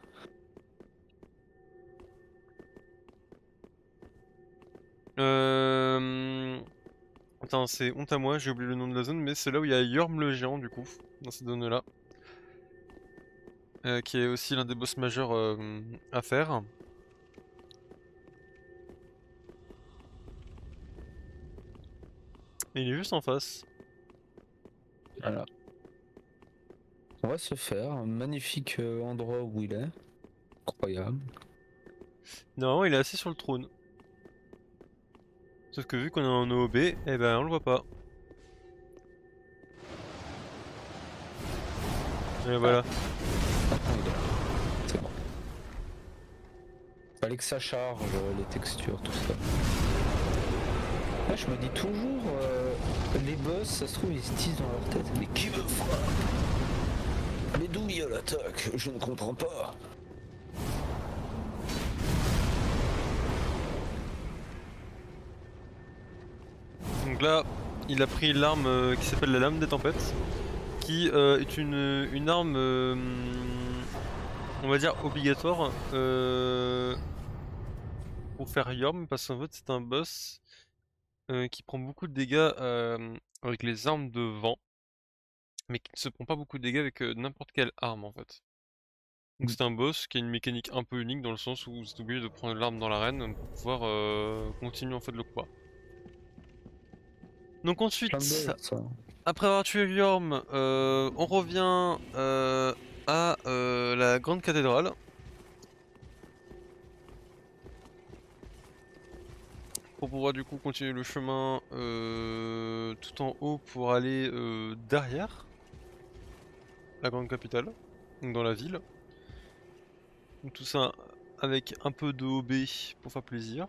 Attends, c'est honte à moi, j'ai oublié le nom de la zone, mais c'est là où il y a Yorm le géant du coup, dans cette zone-là, qui est aussi l'un des boss majeurs à faire. Et il est juste en face. Voilà. On va se faire un magnifique endroit où il est. Incroyable. Non, il est assis sur le trône. Sauf que vu qu'on est en OOB, eh ben on le voit pas. Et voilà. Maintenant il est là. C'est bon. Fallait que ça charge les textures, tout ça. Là, je me dis toujours, les boss, ça se trouve, ils se disent dans leur tête, mais qui me frappe? Mais d'où vient l'attaque? Je ne comprends pas. Donc là, il a pris l'arme qui s'appelle la lame des tempêtes, qui est une arme, on va dire, obligatoire pour faire Yorm, parce qu'en fait c'est un boss qui prend beaucoup de dégâts avec les armes de vent, mais qui ne se prend pas beaucoup de dégâts avec n'importe quelle arme en fait. Donc c'est un boss qui a une mécanique un peu unique dans le sens où vous êtes obligé de prendre l'arme dans l'arène pour pouvoir continuer en fait le combat. Donc Plein de ensuite, boss, ça. après avoir tué Yorm, on revient à la grande cathédrale. Pour pouvoir du coup continuer le chemin tout en haut pour aller derrière la grande capitale, donc dans la ville. Donc tout ça avec un peu de OB pour faire plaisir.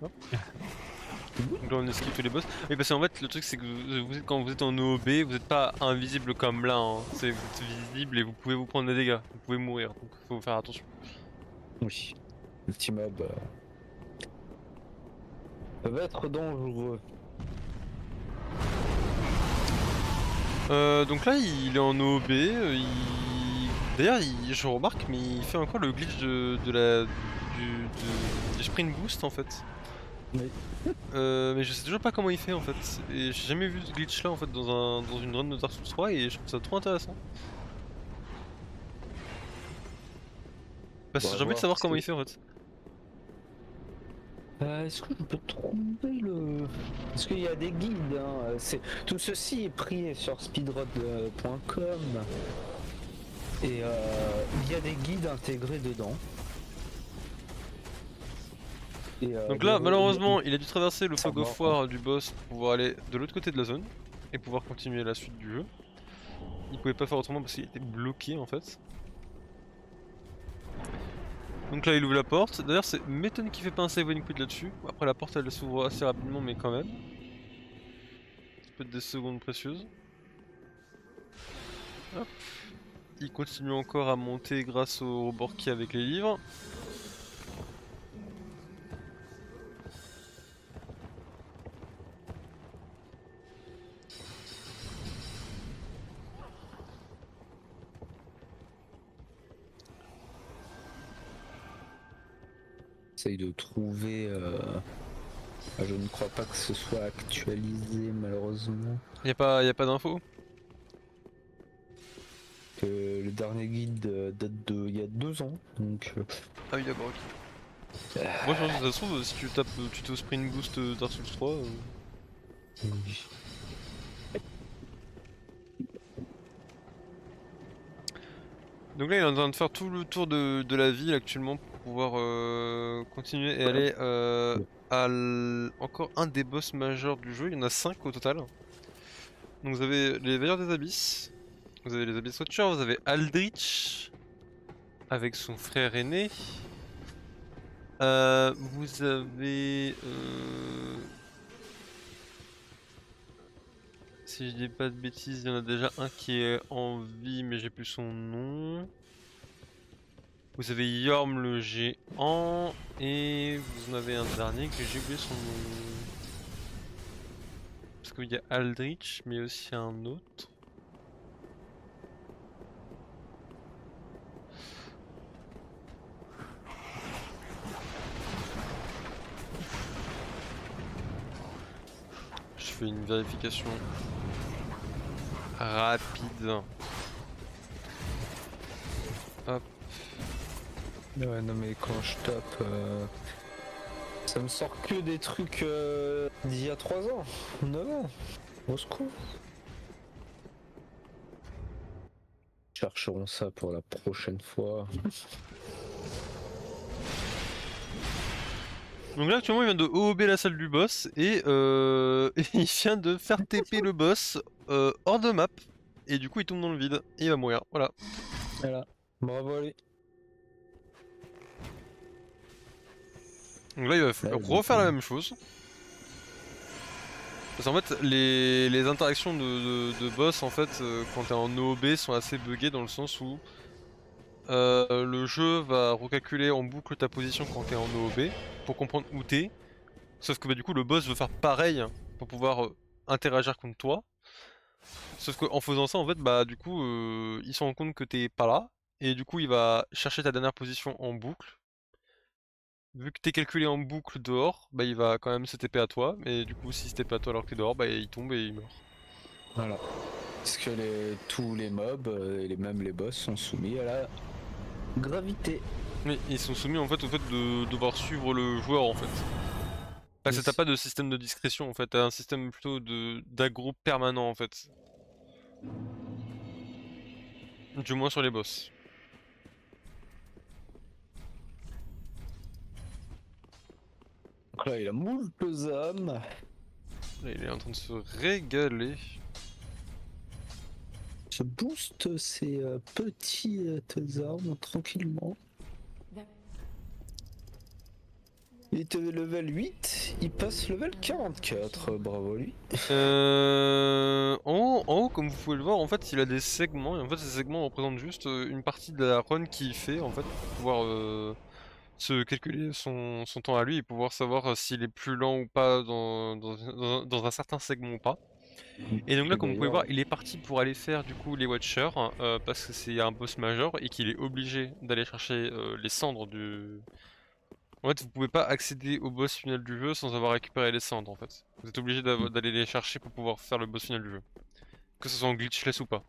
Hop. Donc là on esquive tous les boss. Mais parce qu'en fait le truc c'est que quand vous êtes en OOB, vous n'êtes pas invisible comme là. Hein. Vous êtes visible et vous pouvez vous prendre des dégâts. Vous pouvez mourir. Donc faut faire attention. Oui. Le petit mob va être dangereux. Donc là il est en OOB. D'ailleurs je remarque mais il fait encore le glitch du sprint boost en fait. Oui. Mais je sais toujours pas comment il fait en fait. Et j'ai jamais vu ce glitch là en fait dans une run de Dark Souls 3 et je trouve ça trop intéressant. Parce que j'ai envie de savoir comment il fait en fait. Est-ce que je peux trouver le... Parce qu'il y a des guides, hein. Tout ceci est pris sur speedrun.com et il y a des guides intégrés dedans. Et, Donc là malheureusement il a dû traverser le fog of war du boss pour pouvoir aller de l'autre côté de la zone et pouvoir continuer la suite du jeu. Il pouvait pas faire autrement parce qu'il était bloqué en fait. Donc là il ouvre la porte, d'ailleurs c'est m'étonne qu'il fait pas un save and quit là-dessus. Après la porte elle s'ouvre assez rapidement mais quand même. Ça peut être des secondes précieuses. Hop. Il continue encore à monter grâce au rebord qui avec les livres. Essaye de trouver... je ne crois pas que ce soit actualisé malheureusement. Y a pas d'infos. Le dernier guide date de il y a 2 ans, donc... Ah oui d'accord ok. Moi je pense que ça se trouve si tu tapes tuto sprint boost Dark Souls 3. oui. Donc là il est en train de faire tout le tour de la ville actuellement pour pouvoir continuer et aller à encore un des boss majeurs du jeu. Il y en a 5 au total. Donc vous avez les Veilleurs des Abysses, vous avez les Abyss Watchers, vous avez Aldrich avec son frère aîné. Vous avez... si je dis pas de bêtises, il y en a déjà un qui est en vie mais j'ai plus son nom. Vous avez Yorm le géant et vous en avez un dernier que j'ai oublié son nom. Parce qu'il y a Aldrich mais aussi un autre. Je fais une vérification rapide. Hop. Ouais, non mais quand je tape, ça me sort que des trucs d'il y a 3 ans, 9 ans, au secours. Chercherons ça pour la prochaine fois. Donc là actuellement il vient de OOB la salle du boss et il vient de faire TP le boss hors de map. Et du coup il tombe dans le vide et il va mourir, voilà. Voilà, bravo à lui. Donc là il va refaire la même chose. Parce qu'en fait les interactions de boss en fait quand t'es en OOB sont assez buggées dans le sens où le jeu va recalculer en boucle ta position quand t'es en OOB pour comprendre où t'es. Sauf que bah, du coup le boss veut faire pareil pour pouvoir interagir contre toi. Sauf qu'en faisant ça en fait bah du coup il se rend compte que t'es pas là. Et du coup il va chercher ta dernière position en boucle. Vu que t'es calculé en boucle dehors, bah il va quand même se TP à toi. Et du coup si se TP à toi alors que t'es dehors, bah il tombe et il meurt. Voilà. Parce que tous les mobs et même les boss sont soumis à la gravité. Mais ils sont soumis en fait au fait de devoir suivre le joueur en fait. Parce que t'as pas de système de discrétion en fait, t'as un système plutôt d'aggro permanent en fait. Du moins sur les boss. Donc là il a moult âmes. Là, il est en train de se régaler. Je booste ces petites armes tranquillement. Il était level 8, il passe level 44, bravo lui. En haut, comme vous pouvez le voir, en fait, il a des segments, et en fait, ces segments représentent juste une partie de la run qu'il fait, en fait, pour pouvoir se calculer son temps à lui et pouvoir savoir s'il est plus lent ou pas dans un certain segment ou pas. Et donc là, Et comme vous pouvez voir, d'ailleurs, il est parti pour aller faire du coup les Watchers, parce que c'est un boss majeur et qu'il est obligé d'aller chercher les cendres du... En fait, vous pouvez pas accéder au boss final du jeu sans avoir récupéré les cendres, en fait. Vous êtes obligé d'aller les chercher pour pouvoir faire le boss final du jeu. Que ce soit en glitchless ou pas.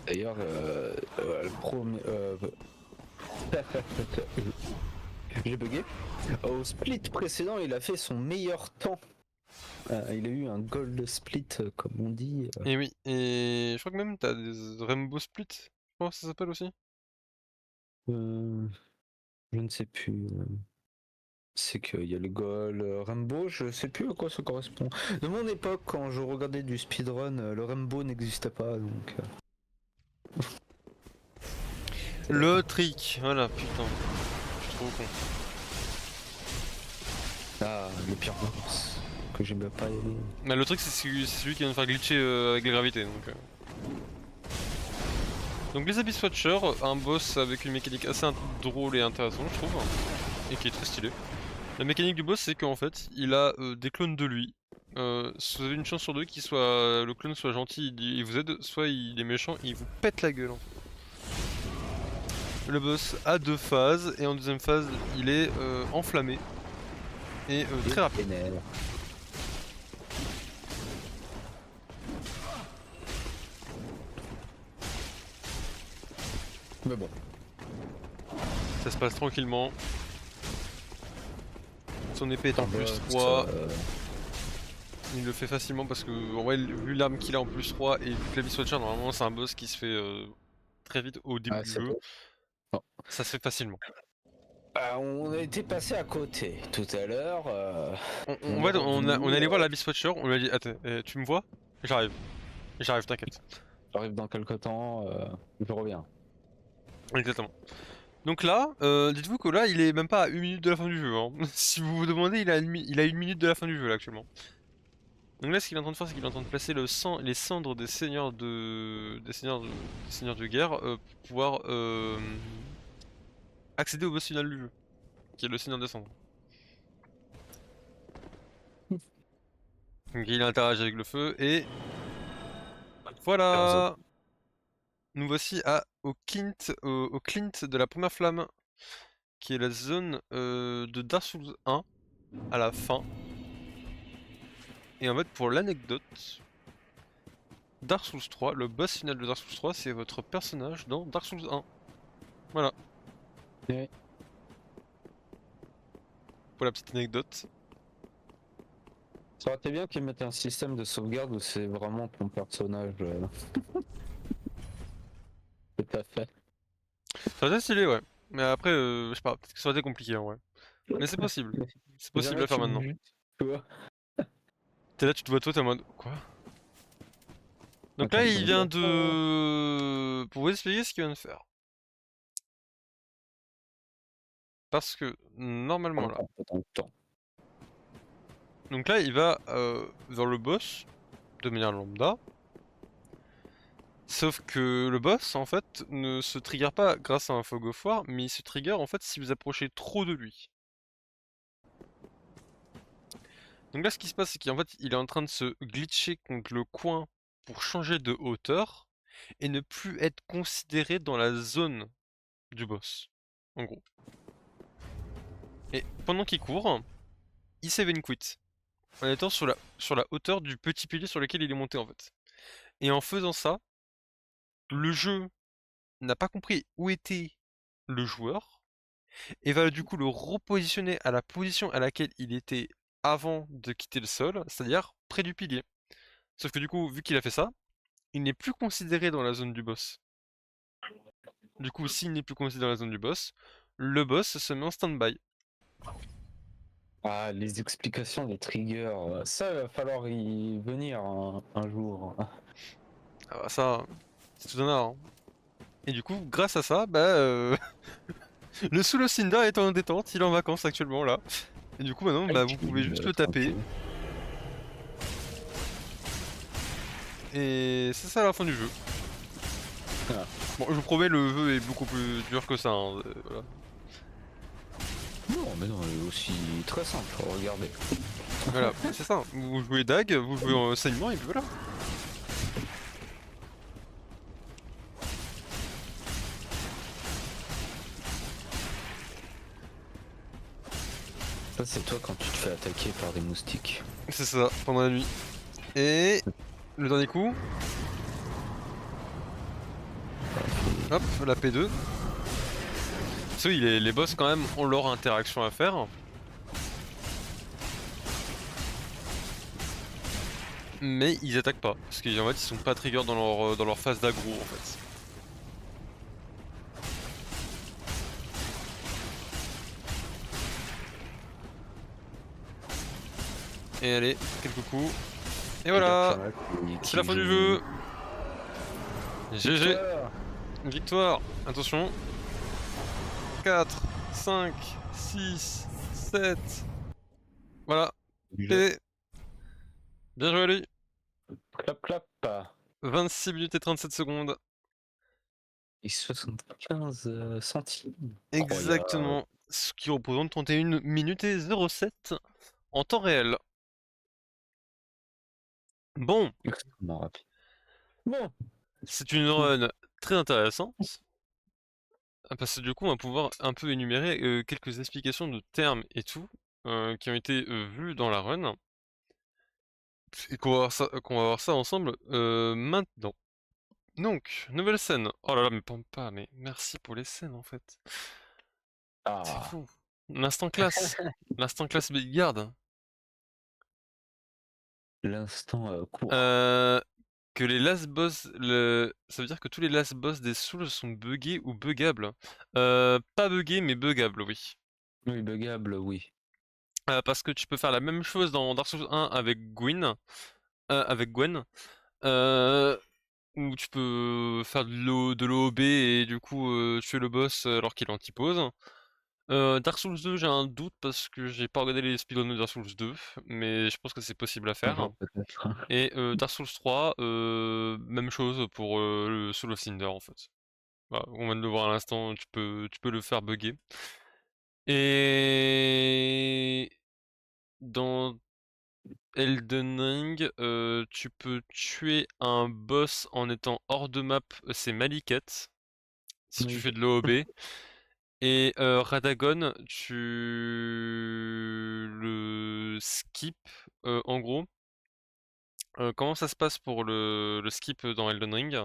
d'ailleurs, le premier, j'ai bugué. Au split précédent, il a fait son meilleur temps. Il a eu un gold split, comme on dit. Et oui, et je crois que même t'as des Rainbow Split, je crois que ça s'appelle aussi. Euh, je ne sais plus. C'est qu'il y a le goal, Rainbow, je sais plus à quoi ça correspond. De mon époque, quand je regardais du speedrun, le Rainbow n'existait pas, donc... Le trick, voilà, putain. Je suis trop con. Ah, le pire boss, que j'aime pas y aller. Bah, le truc, c'est celui qui vient de faire glitcher avec la gravité, donc... Donc les Abyss Watchers, un boss avec une mécanique assez drôle et intéressante, je trouve, et qui est très stylé. La mécanique du boss, c'est qu'en fait, il a des clones de lui. Vous avez une chance sur deux qu'il soit le clone soit gentil, il vous aide, soit il est méchant, il vous pète la gueule. En fait. Le boss a deux phases, et en deuxième phase, il est enflammé et très rapide. Vénère. Mais bon. Ça se passe tranquillement. Son épée est en plus Boss, 3. Il le fait facilement parce que, en vrai, vu l'arme qu'il a en plus 3 et vu que l'Abyss Watcher, normalement, c'est un boss qui se fait très vite au début ah, du c'est jeu. bon. Bon. Ça se fait facilement. On a été passé à côté tout à l'heure. En fait, on est allé voir l'Abyss Watcher, on lui a dit, attends, tu me vois? J'arrive. J'arrive, t'inquiète. J'arrive dans quelques temps, je reviens. Exactement. Donc là, dites-vous que là, il est même pas à 1 minute de la fin du jeu. Hein. Si vous vous demandez, il a 1 minute de la fin du jeu là actuellement. Donc là, ce qu'il est en train de faire, c'est qu'il est en train de placer les cendres des seigneurs des seigneurs de guerre pour pouvoir accéder au boss final du jeu, qui est le seigneur des cendres. Donc il interagit avec le feu et voilà. Nous voici au Clint de la première flamme, qui est la zone de Dark Souls 1 à la fin. Et en fait, pour l'anecdote, Dark Souls 3, le boss final de Dark Souls 3, c'est votre personnage dans Dark Souls 1. Voilà, Ouais. pour la petite anecdote. Ça aurait été bien qu'ils mettent un système de sauvegarde où c'est vraiment ton personnage. Tout à fait. Ça aurait été stylé, ouais. Mais après, je sais pas, peut-être que ça aurait été compliqué en vrai. Mais c'est possible. C'est possible Jamais à faire tu me maintenant. butes, tu vois. T'es là, tu te vois toi, t'es en mode... Quoi? Donc Attends, là, je il me vient vois pas. de... Pour vous expliquer ce qu'il vient de faire. Parce que, normalement là... Pas tant de temps. Donc là, il va vers le boss, de manière lambda. Sauf que le boss, en fait, ne se trigger pas grâce à un fog of war, mais il se trigger, en fait, si vous approchez trop de lui. Donc là, ce qui se passe, c'est qu'en fait, il est en train de se glitcher contre le coin pour changer de hauteur et ne plus être considéré dans la zone du boss, en gros. Et pendant qu'il court, il save and quit, en étant sur la hauteur du petit pilier sur lequel il est monté, en fait. Et en faisant ça, le jeu n'a pas compris où était le joueur, et va du coup le repositionner à la position à laquelle il était avant de quitter le sol, c'est-à-dire près du pilier. Sauf que du coup, vu qu'il a fait ça, il n'est plus considéré dans la zone du boss. Du coup, s'il n'est plus considéré dans la zone du boss, le boss se met en stand-by. Ah, les explications des triggers, ça va falloir y venir un jour. Ah bah ça, c'est tout un art. Hein. Et du coup, grâce à ça, bah, Le Soul of Cinder est en détente, il est en vacances actuellement là. Et du coup maintenant bah vous pouvez juste le taper. Tranquille. Et c'est ça la fin du jeu. Ah. Bon je vous promets le jeu est beaucoup plus dur que ça. Hein, voilà. Non, mais non, aussi très simple, regardez. Voilà, c'est ça. Vous jouez Dag, vous jouez en saignement et puis voilà. Ça, c'est toi quand tu te fais attaquer par des moustiques. C'est ça, pendant la nuit. Et le dernier coup. Hop, la P2. Parce que oui, les boss quand même ont leur interaction à faire. Mais ils attaquent pas. Parce qu'en fait ils sont pas trigger dans leur phase d'aggro en fait. Et allez, quelques coups. Et voilà, c'est la fin du jeu. GG, Victoire. victoire. Attention. 4, 5, 6, 7. Voilà. Et bien joué à lui. Clap, clap. 26 minutes et 37 secondes. Et 75 centimes. Incroyable. Exactement. Ce qui représente 31 minutes et 07 en temps réel. Bon, Extrêmement rapide. Bon. c'est une run très intéressante. Parce que du coup, on va pouvoir un peu énumérer quelques explications de termes et tout qui ont été vus dans la run. Et qu'on va voir ça ensemble maintenant. Donc, nouvelle scène. Oh là là, mais Pampa, mais merci pour les scènes en fait. C'est Ah. fou. L'instant classe. L'instant classe Bigard. L'instant court. Euh, que les last boss, ça veut dire que tous les last boss des Souls sont buggés ou buggables. Pas buggés, mais buggables, oui. Oui, buggable, oui. Parce que tu peux faire la même chose dans Dark Souls 1 avec Gwen, euh, où tu peux faire de l'OOB et du coup tuer le boss alors qu'il est anti-pose. Dark Souls 2, j'ai un doute parce que j'ai pas regardé les speedruns de Dark Souls 2, mais je pense que c'est possible à Un faire. jour peut-être. Et Dark Souls 3, même chose pour le Soul of Cinder en fait. Voilà, on vient de le voir à l'instant, tu peux le faire bugger. Et dans Elden Ring, tu peux tuer un boss en étant hors de map, c'est Maliket, si tu Oui. fais de l'OOB. Et Radagon, tu le skip en gros. Comment ça se passe pour le skip dans Elden Ring?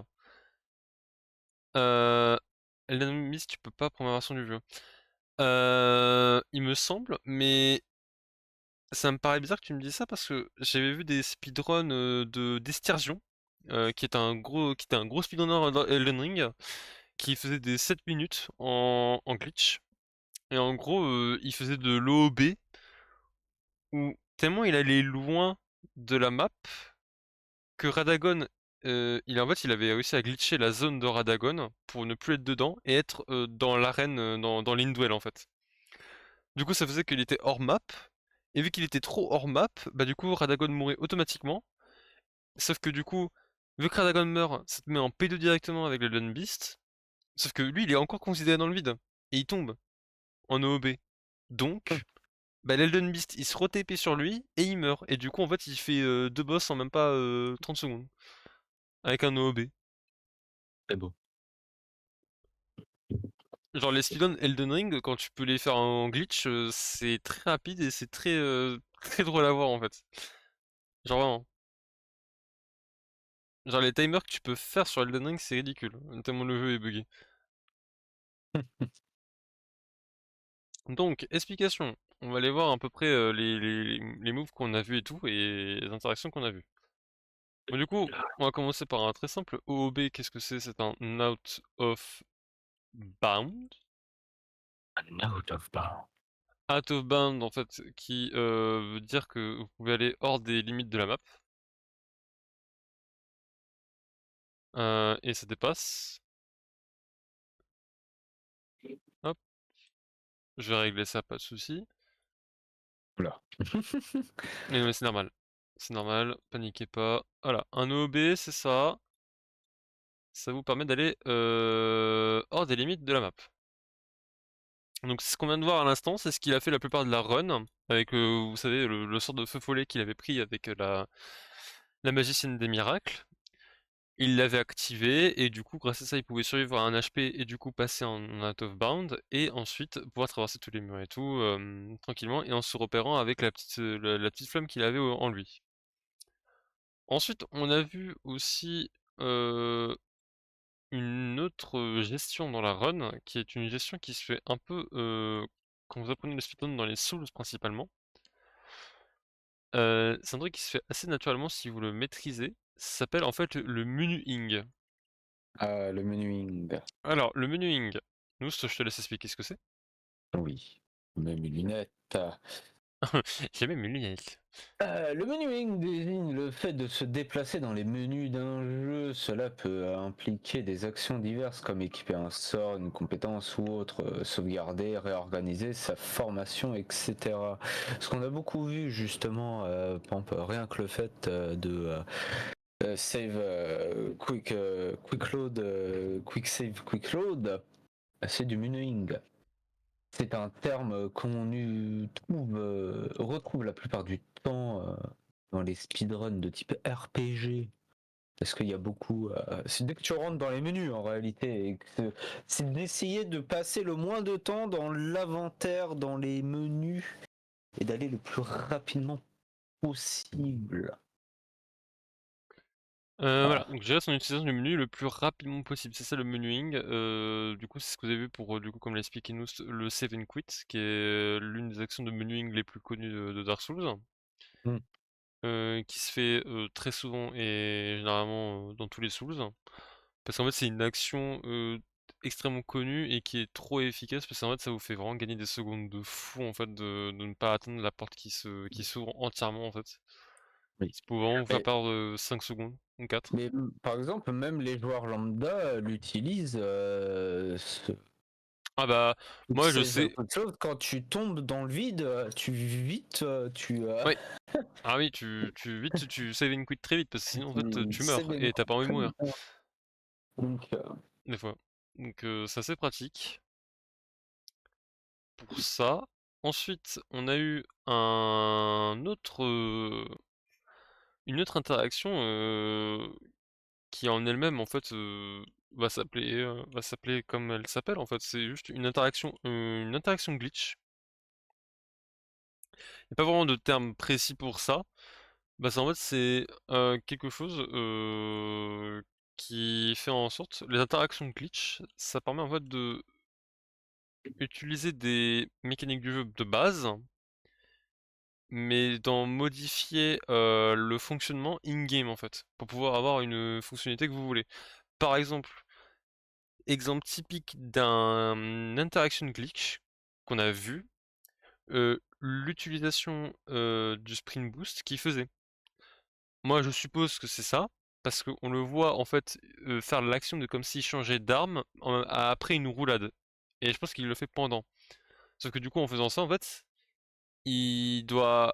Elden Ring, tu peux pas première version du jeu. Il me semble, mais ça me paraît bizarre que tu me dises ça parce que j'avais vu des speedruns de d'Estirsion, qui était un gros speedrunner dans Elden Ring, qui faisait des 7 minutes en glitch. Et en gros, il faisait de l'OOB, où tellement il allait loin de la map, que Radagon, en fait, il avait réussi à glitcher la zone de Radagon pour ne plus être dedans et être dans l'arène, dans Lindwell en fait. Du coup, ça faisait qu'il était hors map, et vu qu'il était trop hors map, bah du coup, Radagon mourait automatiquement. Sauf que du coup, vu que Radagon meurt, ça te met en P2 directement avec le Lone Beast. Sauf que lui, il est encore considéré dans le vide, et il tombe en OOB. Donc, bah, l'Elden Beast, il se re-TP sur lui, et il meurt. Et du coup, en fait, il fait deux boss en même pas 30 secondes, avec un OOB. C'est beau. Genre les speedruns Elden Ring, quand tu peux les faire en glitch, c'est très rapide et c'est très, très drôle à voir en fait. Genre vraiment. Genre les timers que tu peux faire sur Elden Ring, c'est ridicule, tellement le jeu est buggé. Donc, explication. On va aller voir à peu près les moves qu'on a vus et tout, et les interactions qu'on a vues. Bon, du coup, on va commencer par un très simple OOB. Qu'est-ce que c'est? C'est un Out of Bound. An out of bound. Out of Bound, en fait, qui veut dire que vous pouvez aller hors des limites de la map. Et ça dépasse. Hop. Je vais régler ça, pas de souci. Oula. Mais c'est normal. C'est normal, paniquez pas. Voilà, un OOB, c'est ça. Ça vous permet d'aller hors des limites de la map. Donc ce qu'on vient de voir à l'instant, c'est ce qu'il a fait la plupart de la run, avec, vous savez, le sort de feu follet qu'il avait pris avec la magicienne des miracles. Il l'avait activé, et du coup, grâce à ça, il pouvait survivre à un HP, et du coup passer en out of bound, et ensuite pouvoir traverser tous les murs et tout, tranquillement, et en se repérant avec la petite flamme qu'il avait en lui. Ensuite, on a vu aussi une autre gestion dans la run, qui est une gestion qui se fait un peu quand vous apprenez le speedrun dans les Souls principalement. C'est un truc qui se fait assez naturellement si vous le maîtrisez. Ça s'appelle en fait le menuing. Ah, le menuing. Alors, le menuing, nous, je te laisse expliquer ce que c'est. Oui. Même une lunette. J'ai même une lunette. Le menuing désigne le fait de se déplacer dans les menus d'un jeu. Cela peut impliquer des actions diverses comme équiper un sort, une compétence ou autre, sauvegarder, réorganiser sa formation, etc. Ce qu'on a beaucoup vu justement, par exemple, rien que le fait de save quick load, quick save, quick load, c'est du menuing. C'est un terme retrouve la plupart du temps dans les speedruns de type RPG. Parce qu'il y a beaucoup. C'est dès que tu rentres dans les menus en réalité. C'est d'essayer de passer le moins de temps dans l'inventaire, dans les menus, et d'aller le plus rapidement possible. Voilà, Voilà. donc gérer son utilisation du menu le plus rapidement possible, c'est ça le menuing. Du coup, c'est ce que vous avez vu pour, du coup, comme l'a expliqué nous, le save and quit, qui est l'une des actions de menuing les plus connues de Dark Souls. Mm. Qui se fait très souvent et généralement dans tous les Souls. Parce qu'en fait, c'est une action extrêmement connue et qui est trop efficace parce qu'en fait, ça vous fait vraiment gagner des secondes de fou en fait de ne pas atteindre la porte qui s'ouvre entièrement en fait. Oui. Ça peut vraiment vous faire Mais, perdre 5 secondes ou 4. par exemple, même les joueurs lambda l'utilisent. Ah bah, moi je Save sais. Quick Load, quand tu tombes dans le vide, tu vite, Oui. Ah oui, vite, tu save and quit très vite parce que sinon en fait tu meurs save and et t'as pas envie de mourir quit. Donc, des fois. Donc c'est assez pratique pour ça. Ensuite, on a eu une autre interaction qui en elle-même en fait va s'appeler comme elle s'appelle en fait. C'est juste une interaction glitch. Il n'y a pas vraiment de terme précis pour ça. Bah, en fait c'est quelque chose qui fait en sorte les interactions glitch, ça permet en fait de utiliser des mécaniques du jeu de base mais d'en modifier le fonctionnement in-game en fait, pour pouvoir avoir une fonctionnalité que vous voulez. Par exemple, exemple typique d'un interaction glitch qu'on a vu, l'utilisation du sprint boost qui faisait. Moi je suppose que c'est ça, parce qu'on le voit en fait faire l'action de comme s'il changeait d'arme après une roulade. Et je pense qu'il le fait pendant. Sauf que du coup en faisant ça en fait, il doit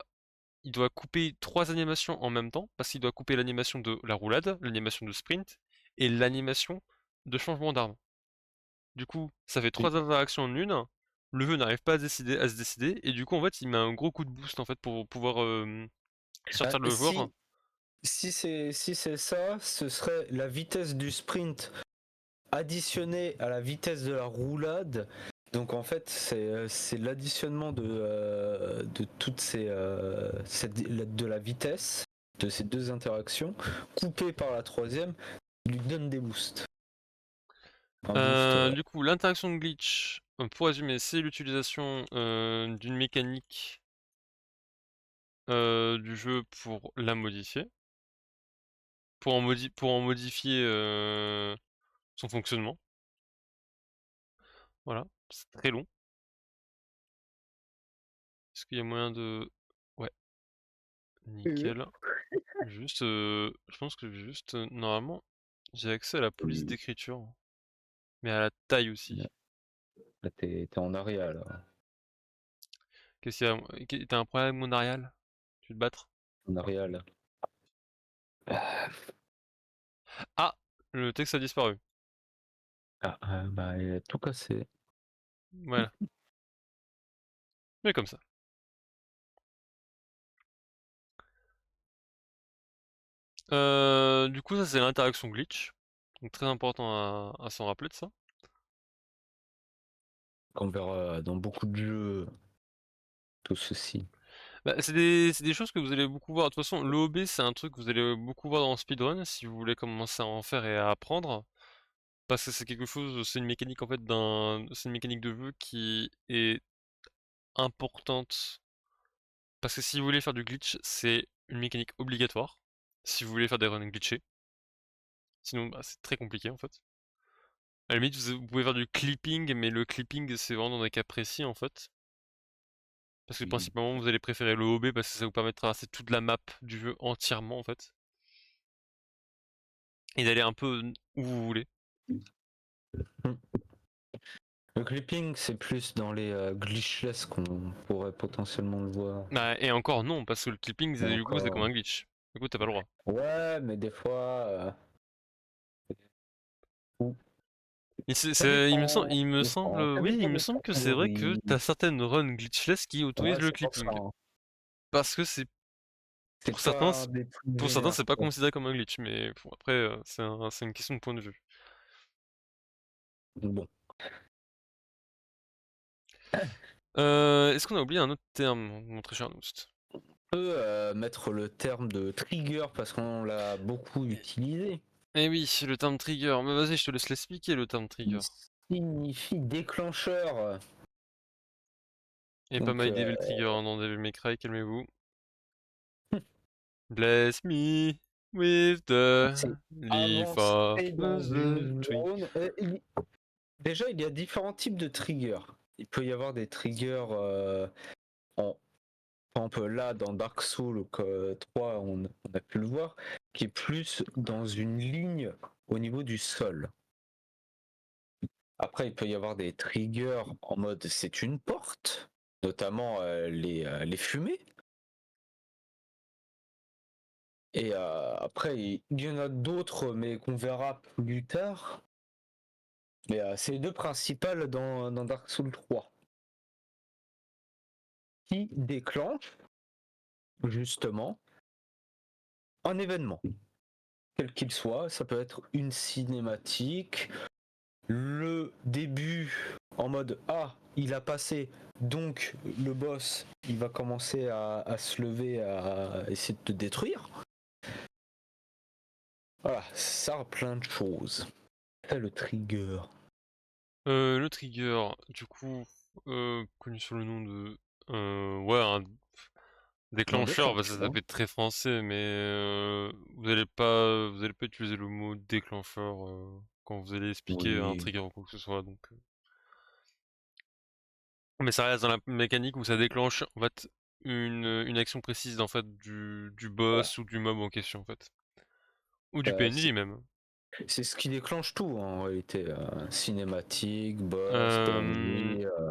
il doit couper 3 animations en même temps, parce qu'il doit couper l'animation de la roulade, l'animation de sprint, et l'animation de changement d'arme. Du coup, ça fait 3 oui. interactions en une, le jeu n'arrive pas à se décider, et du coup, en fait, il met un gros coup de boost en fait pour pouvoir sortir le joueur. Si c'est ça, ce serait la vitesse du sprint additionnée à la vitesse de la roulade. Donc en fait, c'est l'additionnement de toutes de la vitesse de ces deux interactions, coupé par la troisième, qui lui donne des boosts. Un boost. Du coup, l'interaction de glitch, pour résumer, c'est l'utilisation d'une mécanique du jeu pour la modifier, pour en modifier son fonctionnement. Voilà, c'est très long. Est-ce qu'il y a moyen de... Ouais, nickel. Juste, je pense que juste, normalement, j'ai accès à la police Oui. d'écriture, mais à la taille aussi. Là, t'es en arrière là. Qu'est-ce qu'il y a? T'as un problème, mon Arial? Tu veux te battre? En Arial. Ah! Le texte a disparu. Bah, il a tout cassé. Voilà. Mais comme ça. Du coup, ça c'est l'interaction glitch. Donc très important à s'en rappeler de ça. Qu'on verra dans beaucoup de jeux, tout ceci. Bah, c'est des choses que vous allez beaucoup voir. De toute façon, l'OB c'est un truc que vous allez beaucoup voir dans le speedrun si vous voulez commencer à en faire et à apprendre. Parce que c'est quelque chose, c'est une mécanique en fait c'est une mécanique de jeu qui est importante. Parce que si vous voulez faire du glitch, c'est une mécanique obligatoire. Si vous voulez faire des runs glitchés. Sinon, bah, c'est très compliqué en fait. À la limite, vous pouvez faire du clipping, mais le clipping c'est vraiment dans des cas précis en fait. Parce que principalement vous allez préférer le OB parce que ça vous permet de traverser toute la map du jeu entièrement en fait. Et d'aller un peu où vous voulez. Le clipping, c'est plus dans les glitchless qu'on pourrait potentiellement le voir. Bah, et encore non, parce que le clipping, Et du coup, c'est comme encore. un glitch. Du coup, t'as pas le droit. Ouais, mais des fois. Ou- Ça dépend. Il me Ça semble, dépend. Ça oui, il dépend me des semble que c'est vrai que catégories. t'as certaines runs glitchless qui autorisent Ouais, le c'est pour ça, clipping. hein. Parce que c'est, C'est pas des trucs pour certains, c'est pas généraux. considéré comme un glitch, mais bon, après, c'est une question de point de vue. Bon. Est-ce qu'on a oublié un autre terme, mon très cher Noust? On peut mettre le terme de trigger parce qu'on l'a beaucoup utilisé. Eh oui, le terme trigger. Mais vas-y, je te laisse l'expliquer, le terme Il trigger. signifie déclencheur. Et pas Donc, My Devil Trigger hein, dans Devil May Cry, calmez-vous. Bless me with the c'est leaf of avancé dans the une tree. zone. Déjà, il y a différents types de triggers. Il peut y avoir des triggers en. Par exemple, là, dans Dark Souls 3, on a pu le voir, qui est plus dans une ligne au niveau du sol. Après, il peut y avoir des triggers en mode c'est une porte, notamment les fumées. Et après, il y en a d'autres, mais qu'on verra plus tard. Mais c'est les deux principales dans Dark Souls 3 qui déclenchent justement un événement, quel qu'il soit. Ça peut être une cinématique, le début en mode ah, il a passé, donc le boss il va commencer à se lever, à essayer de te détruire. Voilà, ça plein de choses. C'est le trigger. Le trigger, du coup, connu sous le nom de... ouais, un Un déclencheur, parce que ça déclencheur. peut être très français, mais vous allez pas utiliser le mot déclencheur quand vous allez expliquer un Oui. trigger ou quoi que ce soit, donc... Mais ça reste dans la mécanique où ça déclenche, en fait, une action précise, en fait, du Voilà. boss ou du mob en question, en fait. Ou du C'est PNJ, même. c'est ce qui déclenche tout en réalité. Cinématique, boss, Euh,